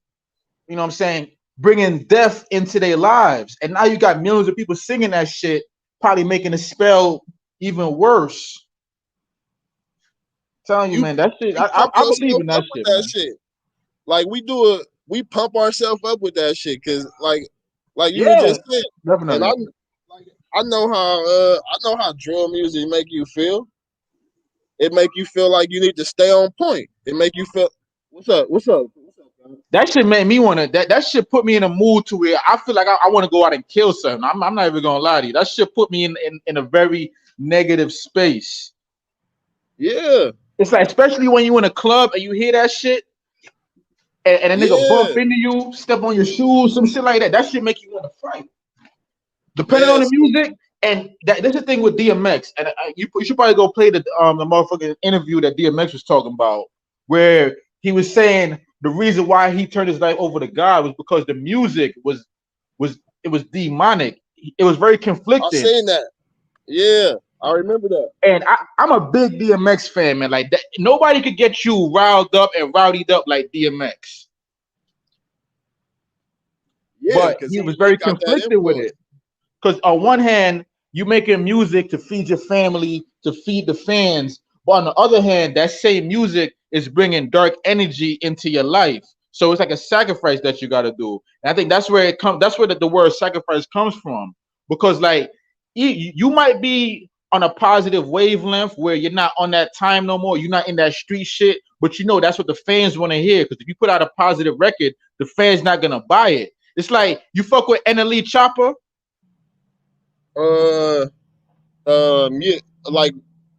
[SPEAKER 5] you know what I'm saying, bringing death into their lives. And now you got millions of people singing that shit, probably making the spell even worse. I'm telling you, man, that shit,
[SPEAKER 3] You pump
[SPEAKER 5] I believe
[SPEAKER 3] yourself
[SPEAKER 5] in
[SPEAKER 3] up
[SPEAKER 5] that
[SPEAKER 3] with
[SPEAKER 5] shit,
[SPEAKER 3] that
[SPEAKER 5] man.
[SPEAKER 3] shit. Like we pump ourselves up with that shit because like you were
[SPEAKER 5] Yeah,
[SPEAKER 3] just saying, and
[SPEAKER 5] definitely.
[SPEAKER 3] I know how drill music make you feel. It make you feel like you need to stay on point. It make you feel what's up, what's up, what's up, man?
[SPEAKER 5] That shit made me want to, that shit put me in a mood to where I feel like I want to go out and kill something. I'm not even going to lie to you. That shit put me in a very negative space.
[SPEAKER 3] Yeah,
[SPEAKER 5] It's like, especially when you in a club and you hear that shit and a nigga bump
[SPEAKER 3] yeah,
[SPEAKER 5] into you, step on your shoes, some shit like that. That shit make you want to fight. Depending on
[SPEAKER 3] man.
[SPEAKER 5] the music, and that's the thing with DMX. And you should probably go play the motherfucking interview that DMX was talking about, where he was saying the reason why he turned his life over to God was because the music was demonic. It was very
[SPEAKER 3] I
[SPEAKER 5] conflicting.
[SPEAKER 3] seen that. Yeah, I remember that.
[SPEAKER 5] And I'm a big DMX fan, man. Like that, nobody could get you riled up and rowdied up like DMX.
[SPEAKER 3] Yeah,
[SPEAKER 5] But
[SPEAKER 3] because
[SPEAKER 5] he was
[SPEAKER 3] he
[SPEAKER 5] very
[SPEAKER 3] got that
[SPEAKER 5] conflicted with
[SPEAKER 3] influence.
[SPEAKER 5] it. Because on one hand, you making music to feed your family, to feed the fans. But on the other hand, that same music is bringing dark energy into your life. So it's like a sacrifice that you got to do. And I think that's where it comes. That's where the word sacrifice comes from. Because like you might be on a positive wavelength where you're not on that time no more. You're not in that street shit. But you know that's what the fans want to hear. Because if you put out a positive record, the fans not gonna buy it. It's like you fuck with NLE Chopper.
[SPEAKER 3] Yeah, like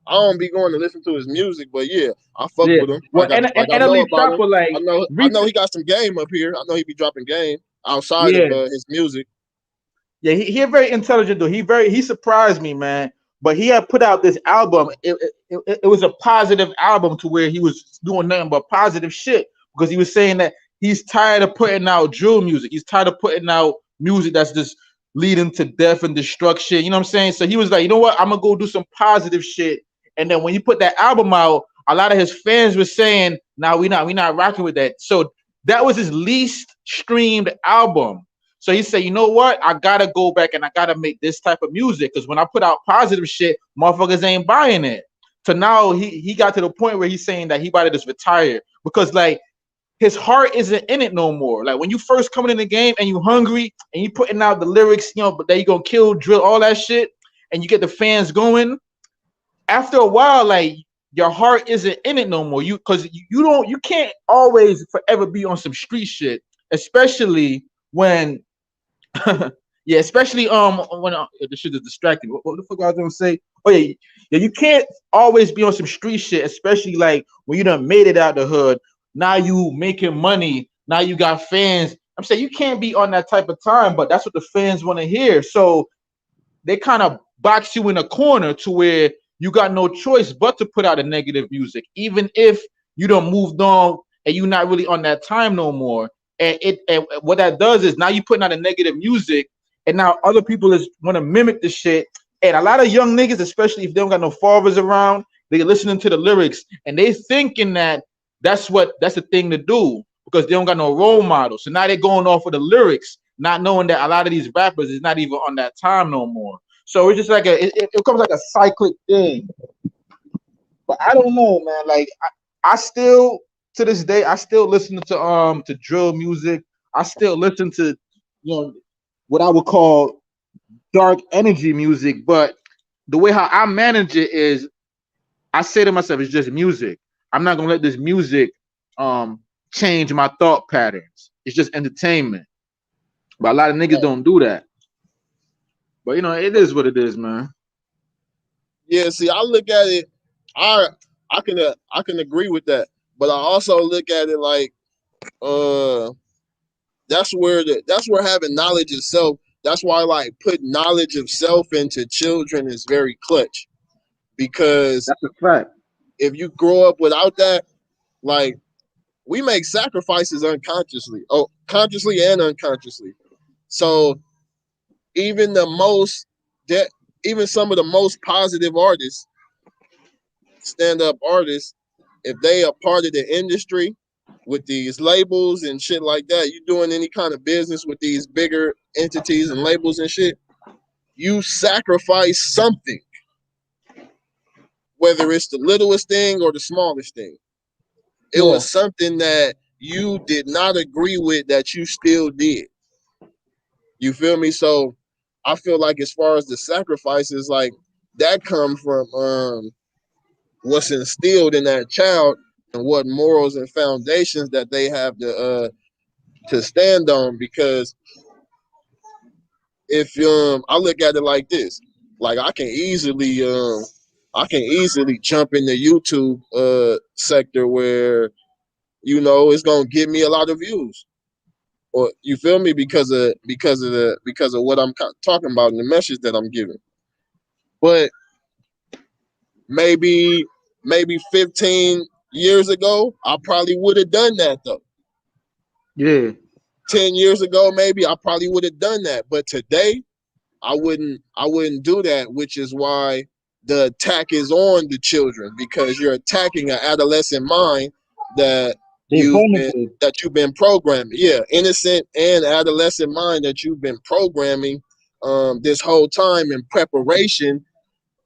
[SPEAKER 3] I don't be going to listen to his music, but yeah, I fuck
[SPEAKER 5] Yeah.
[SPEAKER 3] with him.
[SPEAKER 5] Well,
[SPEAKER 3] I know
[SPEAKER 5] NLE
[SPEAKER 3] about him.
[SPEAKER 5] Chopper, like,
[SPEAKER 3] I know he got some game up here. I know he be dropping game outside of
[SPEAKER 5] yeah,
[SPEAKER 3] his music.
[SPEAKER 5] yeah. He a very intelligent dude. He surprised me, man. But he had put out this album. It was a positive album to where he was doing nothing but positive shit because he was saying that he's tired of putting out drill music. He's tired of putting out music that's just leading to death and destruction. You know what I'm saying? So he was like, you know what? I'm gonna go do some positive shit. And then when he put that album out, a lot of his fans were saying, "Nah, we not rocking with that." So that was his least streamed album. So he said, you know what? I gotta go back and I gotta make this type of music because when I put out positive shit, motherfuckers ain't buying it. So now he got to the point where he's saying that he about to just retire because like his heart isn't in it no more. Like when you first coming in the game and you hungry and you putting out the lyrics, you know, but that you gonna kill, drill, all that shit, and you get the fans going. After a while, like your heart isn't in it no more. You can't always forever be on some street shit, especially when yeah, especially when this shit is distracting. What the fuck I was gonna say? Oh yeah, yeah, you can't always be on some street shit, especially like when you done made it out the hood. Now you making money. Now you got fans. I'm saying you can't be on that type of time, but that's what the fans want to hear. So they kind of box you in a corner to where you got no choice but to put out a negative music, even if you don't moved on and you're not really on that time no more. And what that does is now you putting out a negative music, and now other people is want to mimic the shit. And a lot of young niggas, especially if they don't got no fathers around, they listening to the lyrics and they thinking that that's the thing to do because they don't got no role models. So now they're going off of the lyrics, not knowing that a lot of these rappers is not even on that time no more. So it's just like it becomes like a cyclic thing. But I don't know, man. Like I still to this day, I still listen to drill music. I still listen to what I would call dark energy music. But the way how I manage it is I say to myself, it's just music. I'm not gonna let this music change my thought patterns. It's just entertainment. But a lot of niggas don't do that. But it is what it is, man.
[SPEAKER 3] Yeah, see, I look at it. I can agree with that, but I also look at it like that's where having knowledge of self. That's why like putting knowledge of self into children is very clutch, because
[SPEAKER 5] that's a fact.
[SPEAKER 3] If you grow up without that, like we make sacrifices unconsciously, consciously and unconsciously. So even even some of the most positive artists, stand-up artists, if they are part of the industry with these labels and shit like that, you doing any kind of business with these bigger entities and labels and shit, you sacrifice something, whether it's the littlest thing or the smallest thing. It was something that you did not agree with that you still did. You feel me? So I feel like as far as the sacrifices, like that come from what's instilled in that child and what morals and foundations that they have to stand on. Because if I look at it like this, like I can easily jump in the YouTube sector where it's gonna give me a lot of views, or you feel me, because of what I'm talking about and the message that I'm giving. But maybe 15 years ago, I probably would have done that though.
[SPEAKER 5] Yeah.
[SPEAKER 3] 10 years ago, maybe I probably would have done that. But today, I wouldn't do that, which is why the attack is on the children, because you're attacking an adolescent mind that you've been programming. Yeah, innocent and adolescent mind that you've been programming this whole time in preparation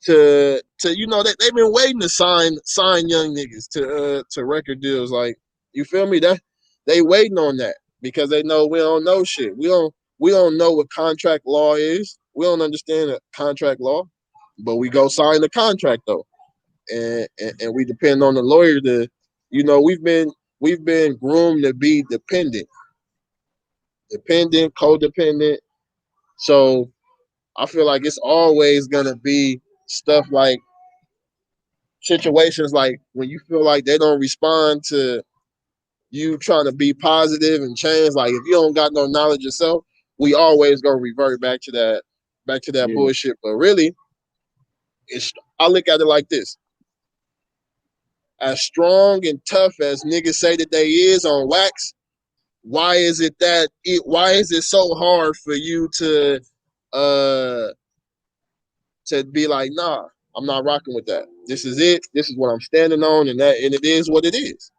[SPEAKER 3] to you know they've been waiting to sign young niggas to record deals. Like, you feel me? That they waiting on that because they know we don't know shit. We don't know what contract law is. We don't understand the contract law, but we go sign the contract though, and we depend on the lawyer to, you know, we've been groomed to be dependent, codependent. So I feel like it's always gonna be stuff like situations like when you feel like they don't respond to you trying to be positive and change. Like, if you don't got no knowledge yourself, we always gonna revert back to that
[SPEAKER 5] Yeah.
[SPEAKER 3] bullshit. But really, I look at it like this: as strong and tough as niggas say that they is on wax, why is it so hard for you uh to be like, nah, I'm not rocking with that. This is it. This is what I'm standing on, and it is what it is.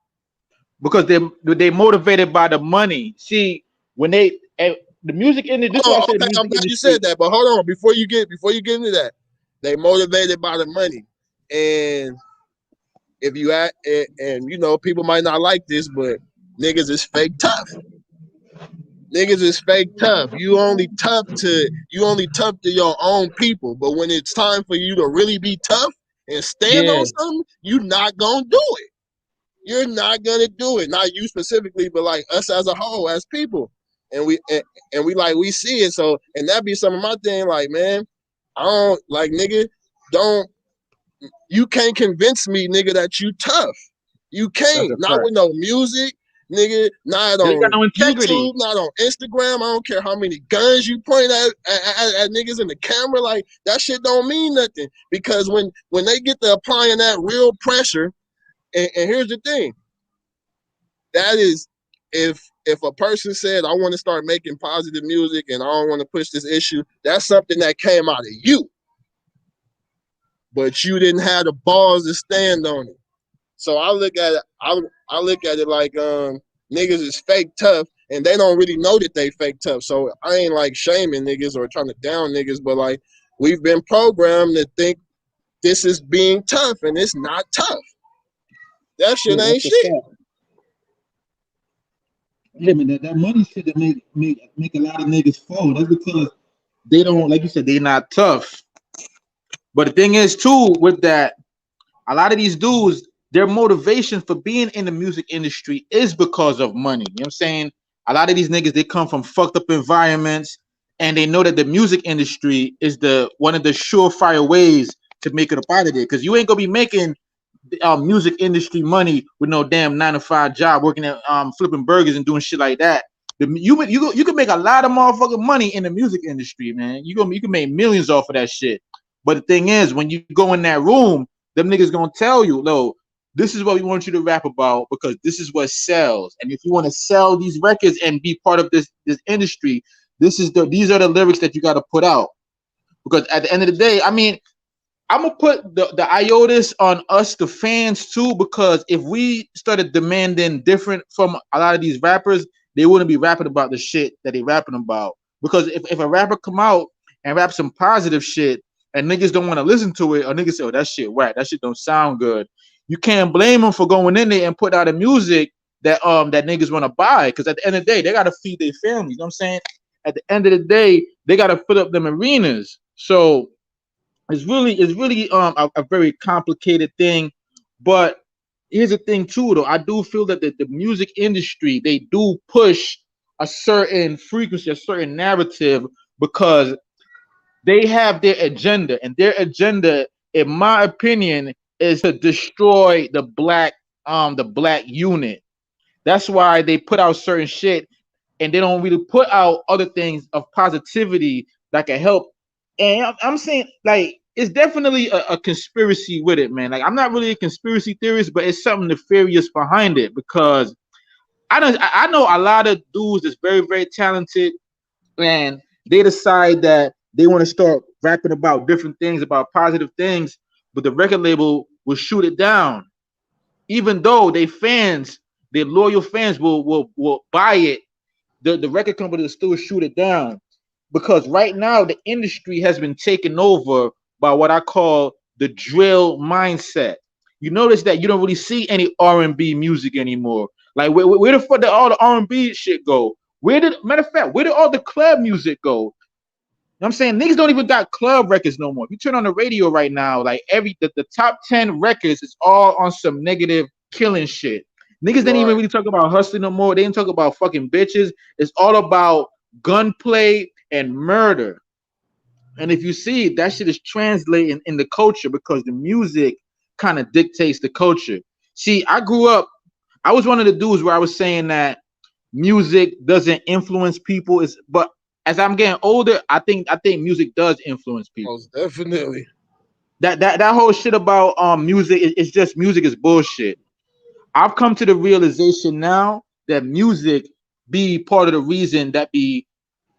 [SPEAKER 5] Because they motivated by the money. See, when the music industry, this is why I
[SPEAKER 3] Oh,
[SPEAKER 5] say the
[SPEAKER 3] okay. I'm
[SPEAKER 5] music
[SPEAKER 3] glad you
[SPEAKER 5] industry.
[SPEAKER 3] said that. But hold on, before you get into that, they motivated by the money. And if you act, and you know, people might not like this, but niggas is fake tough. Niggas is fake tough. You only tough to your own people. But when it's time for you to really be tough and stand
[SPEAKER 5] Yeah,
[SPEAKER 3] on something, you not gonna do it. You're not gonna do it. Not you specifically, but like us as a whole, as people. And we see it. So, and that be some of my thing. Like, man, I don't like, nigga. Don't You can't convince me, nigga, that you tough. You
[SPEAKER 5] that's
[SPEAKER 3] can't.
[SPEAKER 5] a
[SPEAKER 3] Not
[SPEAKER 5] fact.
[SPEAKER 3] with no music, nigga. Not
[SPEAKER 5] They got
[SPEAKER 3] on
[SPEAKER 5] no integrity.
[SPEAKER 3] YouTube. Not on Instagram. I don't care how many guns you point at niggas in the camera. Like, that shit don't mean nothing. Because when they get to applying that real pressure, and here's the thing, that is, if a person said, I want to start making positive music and I don't want to push this issue, that's something that came out of you, but you didn't have the balls to stand on it. So I look at it like, niggas is fake tough, and they don't really know that they fake tough. So I ain't like shaming niggas or trying to down niggas, but like, we've been programmed to think this is being tough, and it's not tough. That shit
[SPEAKER 5] Yeah,
[SPEAKER 3] ain't
[SPEAKER 5] that's a
[SPEAKER 3] shit.
[SPEAKER 5] fact. Yeah, man, that money shit that make a lot of niggas fall. That's because they don't, like you said, they not tough. But the thing is too with that, a lot of these dudes, their motivation for being in the music industry is because of money. You know what I'm saying? A lot of these niggas, they come from fucked up environments, and they know that the music industry is the one of the surefire ways to make it up out of there. Because you ain't gonna be making music industry money with no damn 9 to 5 job, working at flipping burgers and doing shit like that. You can make a lot of motherfucking money in the music industry, man. You can make millions off of that shit. But the thing is, when you go in that room, them niggas gonna tell you, no, this is what we want you to rap about because this is what sells. And if you want to sell these records and be part of this industry, these are the lyrics that you got to put out. Because at the end of the day, I mean, I'm gonna put the iotas on us, the fans, too, because if we started demanding different from a lot of these rappers, they wouldn't be rapping about the shit that they rapping about. Because if a rapper come out and rap some positive shit and niggas don't want to listen to it, or niggas say, oh, that shit whack, that shit don't sound good, you can't blame them for going in there and put out a music that niggas want to buy. Because at the end of the day, they gotta feed their families. You know what I'm saying? At the end of the day, they gotta fill up them arenas. So it's really a very complicated thing. But here's the thing too, though. I do feel that the music industry, they do push a certain frequency, a certain narrative, because they have their agenda, and their agenda, in my opinion, is to destroy the black unit. That's why they put out certain shit, and they don't really put out other things of positivity that can help. And I'm saying, like, it's definitely a conspiracy with it, man. Like, I'm not really a conspiracy theorist, but it's something nefarious behind it, because I know a lot of dudes that's very, very talented, and they decide that they want to start rapping about different things, about positive things, but the record label will shoot it down, even though their loyal fans will buy it. The record company will still shoot it down, because right now the industry has been taken over by what I call the drill mindset. You notice that you don't really see any R&B music anymore. Like where the fuck did all the R&B shit go? Where did matter of fact, where did all the club music go? You know what I'm saying? Niggas don't even got club records no more. If you turn on the radio right now, like the top 10 records is all on some negative killing shit. Niggas didn't even
[SPEAKER 3] Right.
[SPEAKER 5] really talk about hustling no more. They didn't talk about fucking bitches. It's all about gunplay and murder. And if you see, that shit is translating in the culture because the music kind of dictates the culture. See, I grew up, I was one of the dudes where I was saying that music doesn't influence people. But as I'm getting older, I think music does influence people.
[SPEAKER 3] Most definitely.
[SPEAKER 5] That whole shit about music, it's just music is bullshit. I've come to the realization now that music be part of the reason that be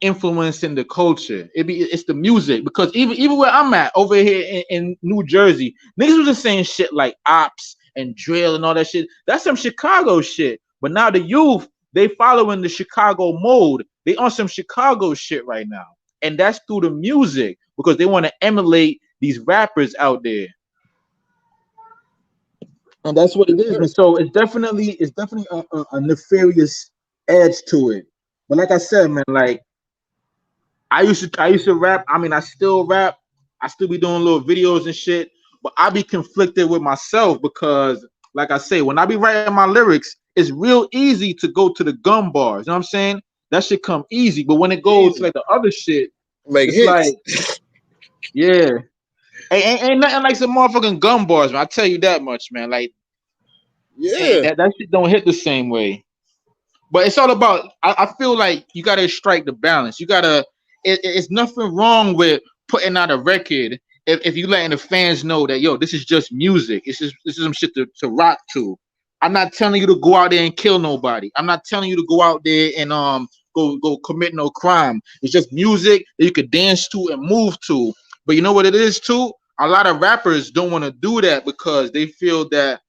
[SPEAKER 5] influencing the culture. It's the music because even where I'm at over here in New Jersey, niggas was just saying shit like ops and drill and all that shit. That's some Chicago shit. But now the youth, they following the Chicago mode. They on some Chicago shit right now. And that's through the music because they want to emulate these rappers out there. And that's what it is. And so it's definitely a nefarious edge to it. But like I said, man, like I used to rap. I mean, I still rap. I still be doing little videos and shit. But I be conflicted with myself because, like I say, when I be writing my lyrics, it's real easy to go to the gun bars. You know what I'm saying? That shit come easy. But when it goes to
[SPEAKER 3] Easy.
[SPEAKER 5] like the other shit,
[SPEAKER 3] Make
[SPEAKER 5] it's like,
[SPEAKER 3] hits.
[SPEAKER 5] yeah, ain't nothing like some motherfucking gun bars, man. I tell you that much, man. Like, hey,
[SPEAKER 3] Yeah.
[SPEAKER 5] that shit don't hit the same way. But it's all about. I feel like you gotta strike the balance. You gotta. It's nothing wrong with putting out a record if you letting the fans know that yo, this is just music. This is some shit to rock to. I'm not telling you to go out there and kill nobody. I'm not telling you to go out there and go commit no crime. It's just music that you could dance to and move to. But you know what it is too? A lot of rappers don't want to do that because they feel that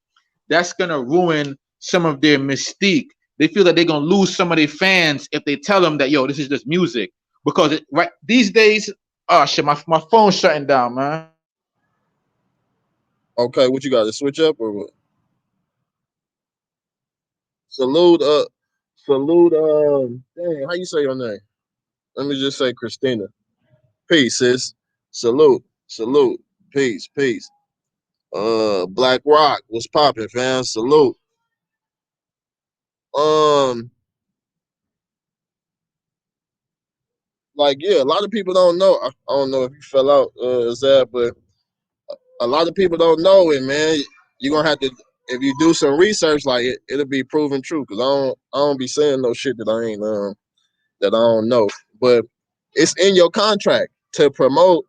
[SPEAKER 5] that's gonna ruin some of their mystique. They feel that they're gonna lose some of their fans if they tell them that yo, this is just music. Because right these days, oh shit, my phone's shutting down, man.
[SPEAKER 3] Okay, what you got to switch up or what? Salute, salute. Dang, how you say your name? Let me just say Christina. Peace, sis. Salute, salute. Peace, peace. Black Rock, what's poppin', fam? Salute. Um, like yeah, a lot of people don't know. I don't know if you fell out, Zab, but a lot of people don't know it, man. You're gonna have to if you do some research, like it'll be proven true. Cause I don't be saying no shit that I ain't that I don't know. But it's in your contract to promote.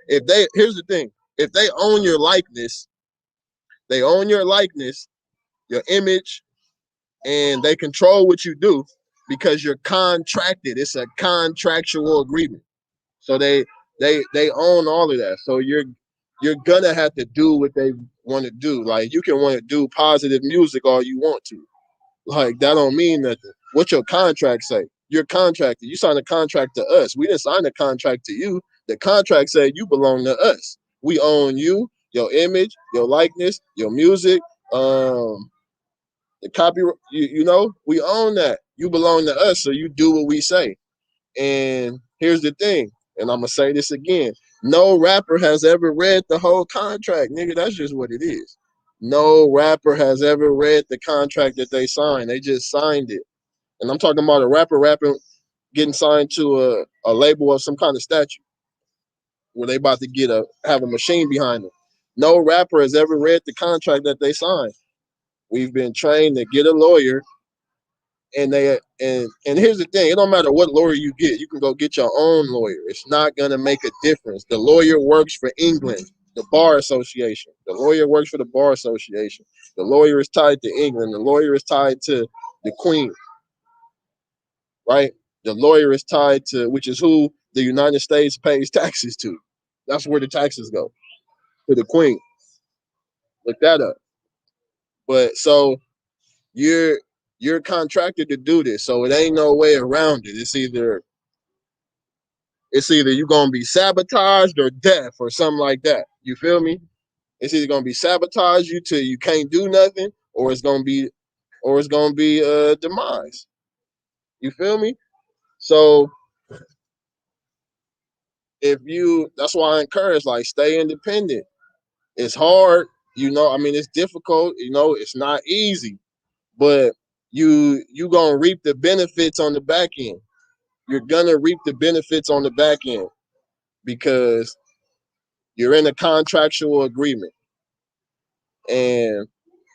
[SPEAKER 3] If they here's the thing, if they own your likeness, they own your likeness, your image, and they control what you do because you're contracted. It's a contractual agreement. So they own all of that. So you're gonna have to do what they want to do. Like you can want to do positive music all you want to. Like that don't mean nothing. What your contract say? You're contracted. You signed a contract to us. We didn't sign a contract to you. The contract said you belong to us. We own you, your image, your likeness, your music, the copyright. You know, we own that. You belong to us, so you do what we say. And here's the thing, and I'm gonna say this again: no rapper has ever read the whole contract, nigga. That's just what it is. No rapper has ever read the contract that they signed. They just signed it. And I'm talking about a rapper rapping, getting signed to a label of some kind of statue where they about to have a machine behind them. No rapper has ever read the contract that they signed. We've been trained to get a lawyer, and here's the thing: it don't matter what lawyer you get. You can go get your own lawyer. It's not gonna make a difference. The lawyer works for England, the bar association. The lawyer works for the bar association. The lawyer is tied to England. The lawyer is tied to the Queen, right? The lawyer is tied to, which is who the United States pays taxes to. That's where the taxes go, to the Queen. Look that up. But so you're you're contracted to do this, so it ain't no way around it. It's either It's either you're gonna be sabotaged or death or something like that. You feel me? It's either gonna be sabotage you till you can't do nothing, or it's gonna be demise. You feel me? So if you, that's why I encourage, like, stay independent. It's hard, I mean, it's difficult, it's not easy, but you gonna reap the benefits on the back end. You're gonna reap the benefits on the back end because you're in a contractual agreement. And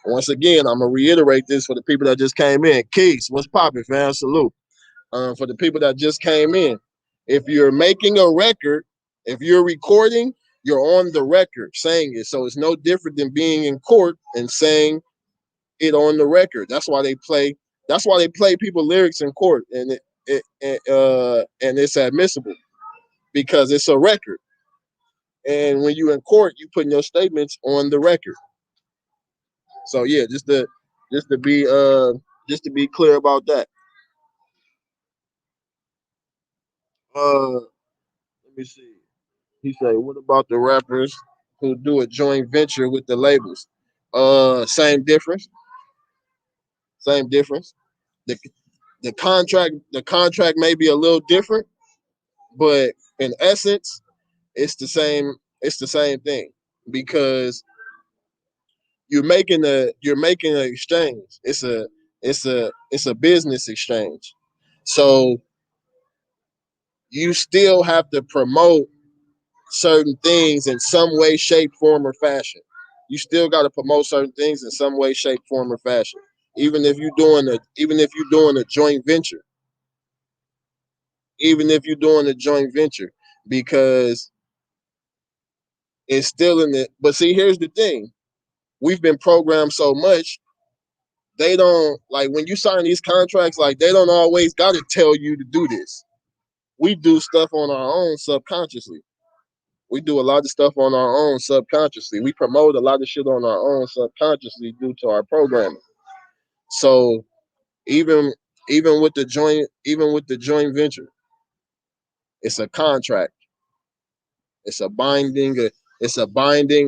[SPEAKER 3] once again, I'm gonna reiterate this for the people that just came in. Keys, what's popping, fam? Salute. For the people that just came in, if you're making a record, if you're recording, you're on the record saying it. So it's no different than being in court and saying it on the record. That's why they play. That's why they play people lyrics in court, and and it's admissible because it's a record. And when you in court, you putting your statements on the record. So yeah, just to be just to be clear about that. Let me see. He said, "What about the rappers who do a joint venture with the labels?" Same difference. Same difference. The the contract may be a little different, but in essence, it's the same. It's the same thing because you're making an exchange. It's a business exchange. So you still have to promote certain things in some way, shape, form, or fashion. You still got to promote certain things in some way, shape, form, or fashion. Even if you're doing a joint venture, even if you're doing a joint venture, because it's still in the. But see, here's the thing: we've been programmed so much. They don't like when you sign these contracts. Like they don't always got to tell you to do this. We do stuff on our own subconsciously. We do a lot of stuff on our own subconsciously. We promote a lot of shit on our own subconsciously due to our programming. So even even with the joint venture, it's a contract. It's a binding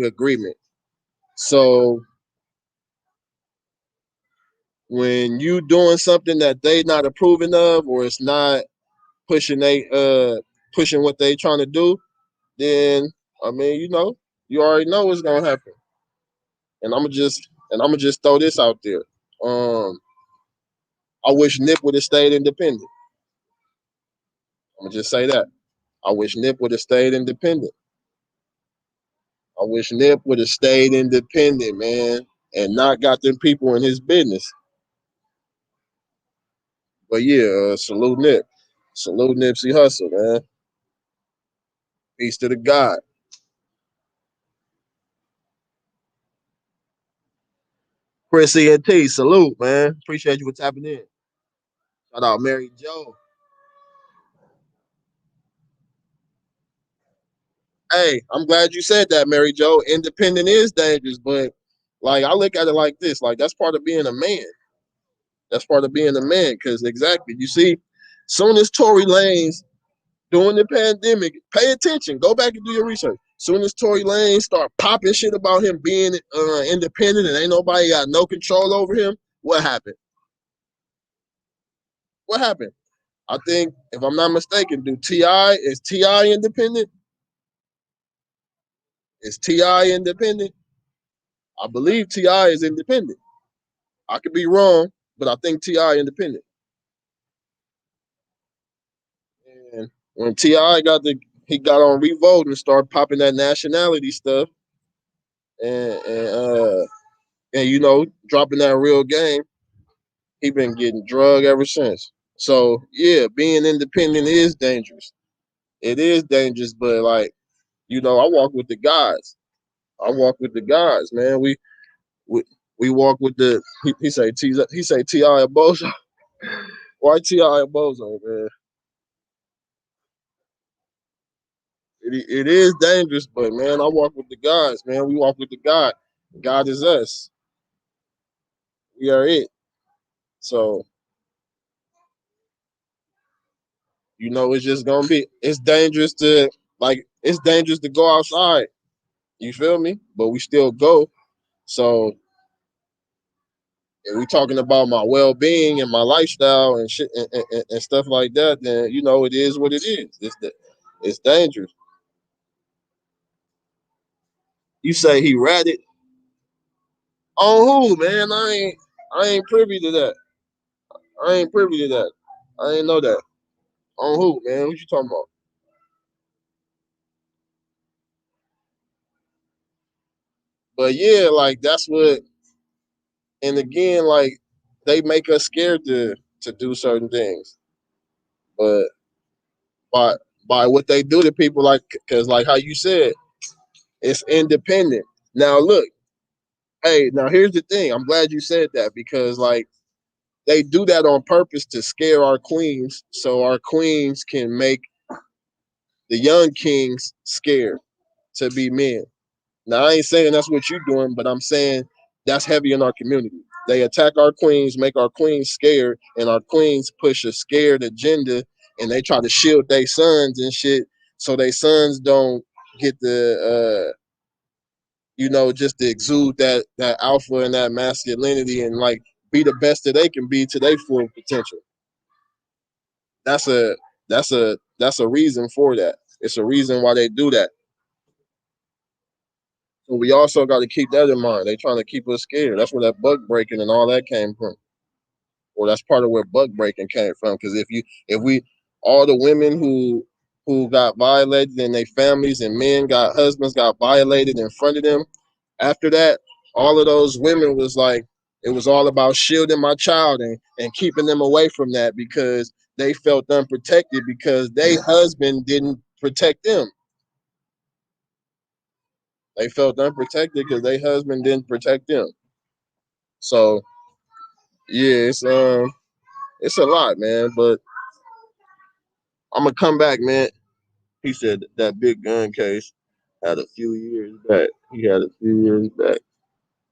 [SPEAKER 3] agreement. So when you doing something that they not approving of, or it's not pushing what they trying to do, then I mean, you already know what's gonna happen. And I'm gonna just throw this out there. I wish Nip would have stayed independent. I'm gonna just say that. I wish Nip would have stayed independent. I wish Nip would have stayed independent, man, and not got them people in his business. But yeah, salute Nip. Salute Nipsey Hussle, man. Peace to the God. Chris ENT, salute, man. Appreciate you for tapping in. Shout out Mary Joe. Hey, I'm glad you said that, Mary Joe. Independent is dangerous, but like I look at it like this, like that's part of being a man. That's part of being a man, because exactly, you see, soon as Tory Lanez during the pandemic, pay attention, go back and do your research. Soon as Tory Lanez start popping shit about him being independent and ain't nobody got no control over him, what happened? What happened? I think, if I'm not mistaken, is Ti independent? Is Ti independent? I believe Ti is independent. I could be wrong, but I think Ti independent. And when Ti got on Revolt and started popping that nationality stuff, and dropping that real game, he been getting drug ever since. So yeah, being independent is dangerous. It is dangerous, but like, I walk with the guys. I walk with the guys, man. We, we walk with the he say Ti a bozo. Why Ti a bozo, man? It is dangerous, but man, I walk with the guys, man. We walk with the God. God is us. We are it. So You know, it's just gonna be. It's dangerous to It's dangerous to go outside. You feel me? But we still go. So if we talking about my well being and my lifestyle and shit and stuff like that, then you know it is what it is. It's dangerous. You say he ratted on who, man? I ain't privy to that. I ain't privy to that. I ain't know that. On who, man? What you talking about? But yeah, like that's what. And again, like they make us scared to do certain things, but by by what they do to people, like because like how you said, it's independent. Now look, hey, now here's the thing. I'm glad you said that because like they do that on purpose to scare our queens, so our queens can make the young kings scared to be men. Now I ain't saying that's what you're doing, but I'm saying that's heavy in our community. They attack our queens, make our queens scared, and our queens push a scared agenda, and they try to shield their sons and shit, so their sons don't get the just to exude that alpha and that masculinity and like be the best that they can be to their full potential. That's a that's a reason for that. It's a reason why they do that. So we also got to keep that in mind. They trying to keep us scared. That's where that bug breaking and all that came from. Or that's part of where bug breaking came from. Because if we all the women who got violated and their families and men got husbands got violated in front of them, after that, all of those women was like, it was all about shielding my child and keeping them away from that because they felt unprotected because their husband didn't protect them. They felt unprotected because their husband didn't protect them. So yeah, it's a lot, man. But I'm gonna come back, man. He said that big gun case had a few years back. He had a few years back.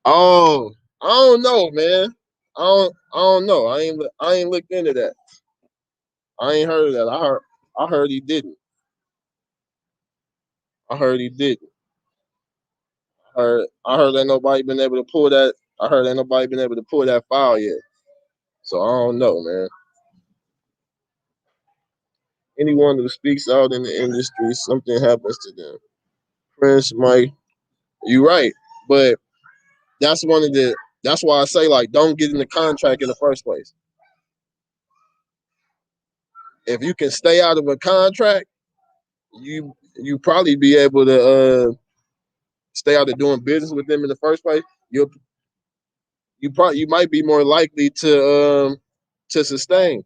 [SPEAKER 3] Oh, I don't know, man. I don't know. I ain't looked into that. I ain't heard of that. I heard he didn't. I heard he didn't. I heard ain't nobody been able to pull that. I heard ain't nobody been able to pull that file yet. So I don't know, man. Anyone who speaks out in the industry, something happens to them. Prince, Mike, you right. But that's one of the that's why I say like don't get in the contract in the first place. If you can stay out of a contract, you probably be able to stay out of doing business with them in the first place. You might be more likely to sustain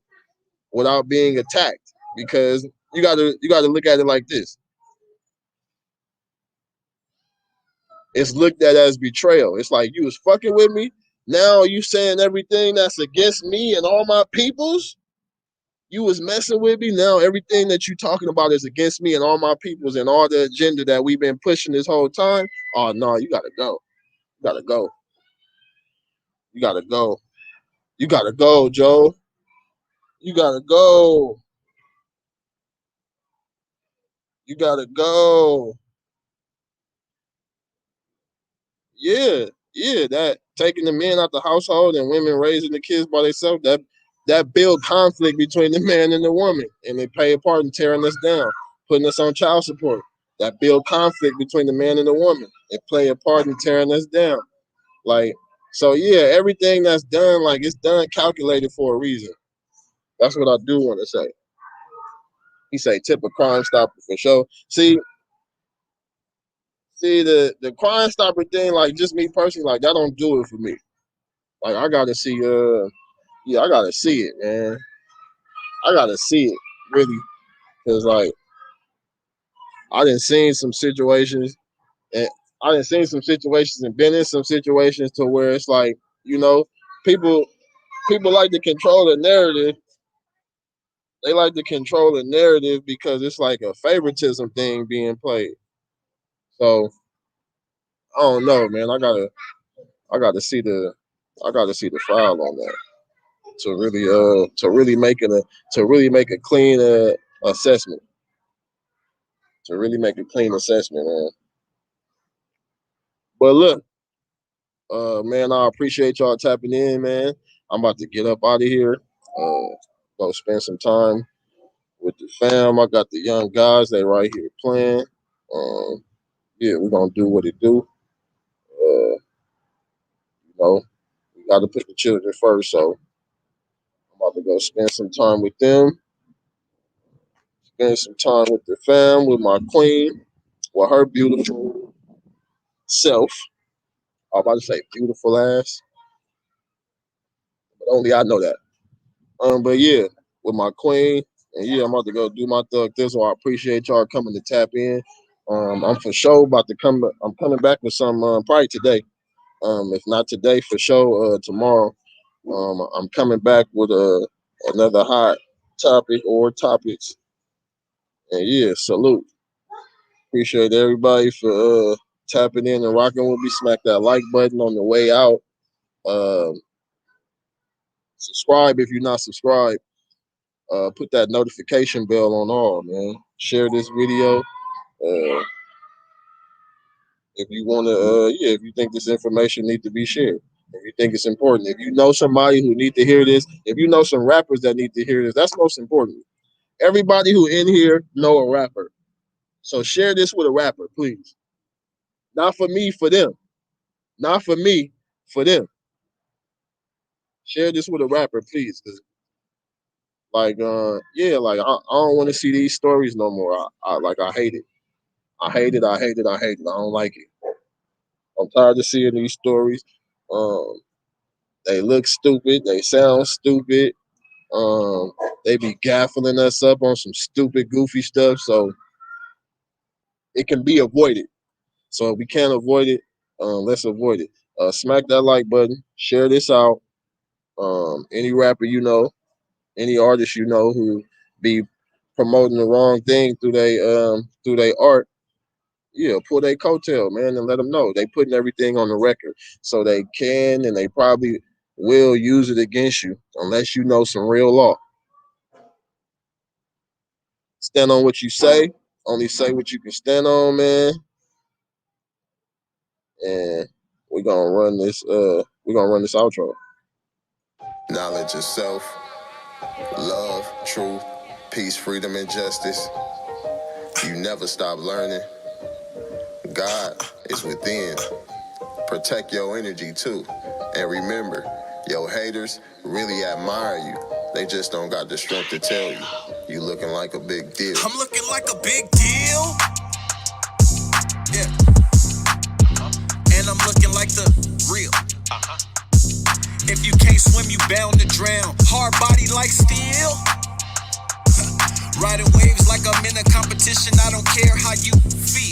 [SPEAKER 3] without being attacked because you gotta look at it like this. It's looked at as betrayal. It's like you was fucking with me. Now you saying everything that's against me and all my peoples. You was messing with me. Now everything that you talking about is against me and all my peoples and all the agenda that we've been pushing this whole time. Oh no, you gotta go. You gotta go. You gotta go. You gotta go, Joe. You gotta go. You gotta go. Yeah, yeah. That taking the men out the household and women raising the kids by themselves. That build conflict between the man and the woman, and they play a part in tearing us down, putting us on child support. That build conflict between the man and the woman. It play a part in tearing us down. Like so, yeah. Everything that's done, like it's done calculated for a reason. That's what I do want to say. He say tip a Crime Stopper for sure. See the Crime Stopper thing, like just me personally, like that don't do it for me. Like I gotta see, yeah, I gotta see it, man. I gotta see it really, cause like I didn't seen some situations, and I didn't seen some situations and been in some situations to where it's like you know people people like to control the narrative. They like to control the narrative because it's like a favoritism thing being played. So I don't know, man. I gotta see the file on that to really make it a to really make a clean assessment, to really make a clean assessment, man. But look, man, I appreciate y'all tapping in, man. I'm about to get up out of here. Go spend some time with the fam. I got the young guys. They right here playing. Yeah, we're gonna do what it do. You know, we got to put the children first. So I'm about to go spend some time with them. Spend some time with the fam, with my queen, with her beautiful self. I'm about to say beautiful ass, but only I know that. But yeah, with my queen, and yeah, I'm about to go do my thug this. So I appreciate y'all coming to tap in. I'm for sure about to come. I'm coming back with some probably today. If not today, for sure tomorrow. I'm coming back with another hot topic or topics. And yeah, salute. Appreciate everybody for tapping in and rocking with me. Smack that like button on the way out. Subscribe if you're not subscribed. Put that notification bell on all, man. Share this video. If you want to, yeah, if you think this information needs to be shared. If you think it's important. If you know somebody who need to hear this. If you know some rappers that need to hear this, that's most important. Everybody who in here know a rapper. So share this with a rapper, please. Not for me, for them. Not for me, for them. Share this with a rapper, please. Cause yeah, like I don't want to see these stories no more. I hate it. I hate it. I hate it. I hate it. I don't like it. I'm tired of seeing these stories. They look stupid. They sound stupid. They be gaffling us up on some stupid, goofy stuff. So it can be avoided. So if we can't avoid it, let's avoid it. Smack that like button. Share this out. Any rapper you know, any artist you know who be promoting the wrong thing through they art, yeah, pull their coattail, man, and let them know they putting everything on the record, so they can and they probably will use it against you unless you know some real law. Stand on what you say. Only say what you can stand on, man. And we're gonna run this. We're gonna run this outro.
[SPEAKER 1] Knowledge of self, love, truth, peace, freedom, and justice. You never stop learning. God is within. Protect your energy too. And remember, your haters really admire you. They just don't got the strength to tell you. You looking like a big deal.
[SPEAKER 2] I'm looking like a big deal. Yeah. And I'm looking like the real. If you can't swim, you bound to drown. Hard body like steel. Riding waves like I'm in a competition. I don't care how you feel.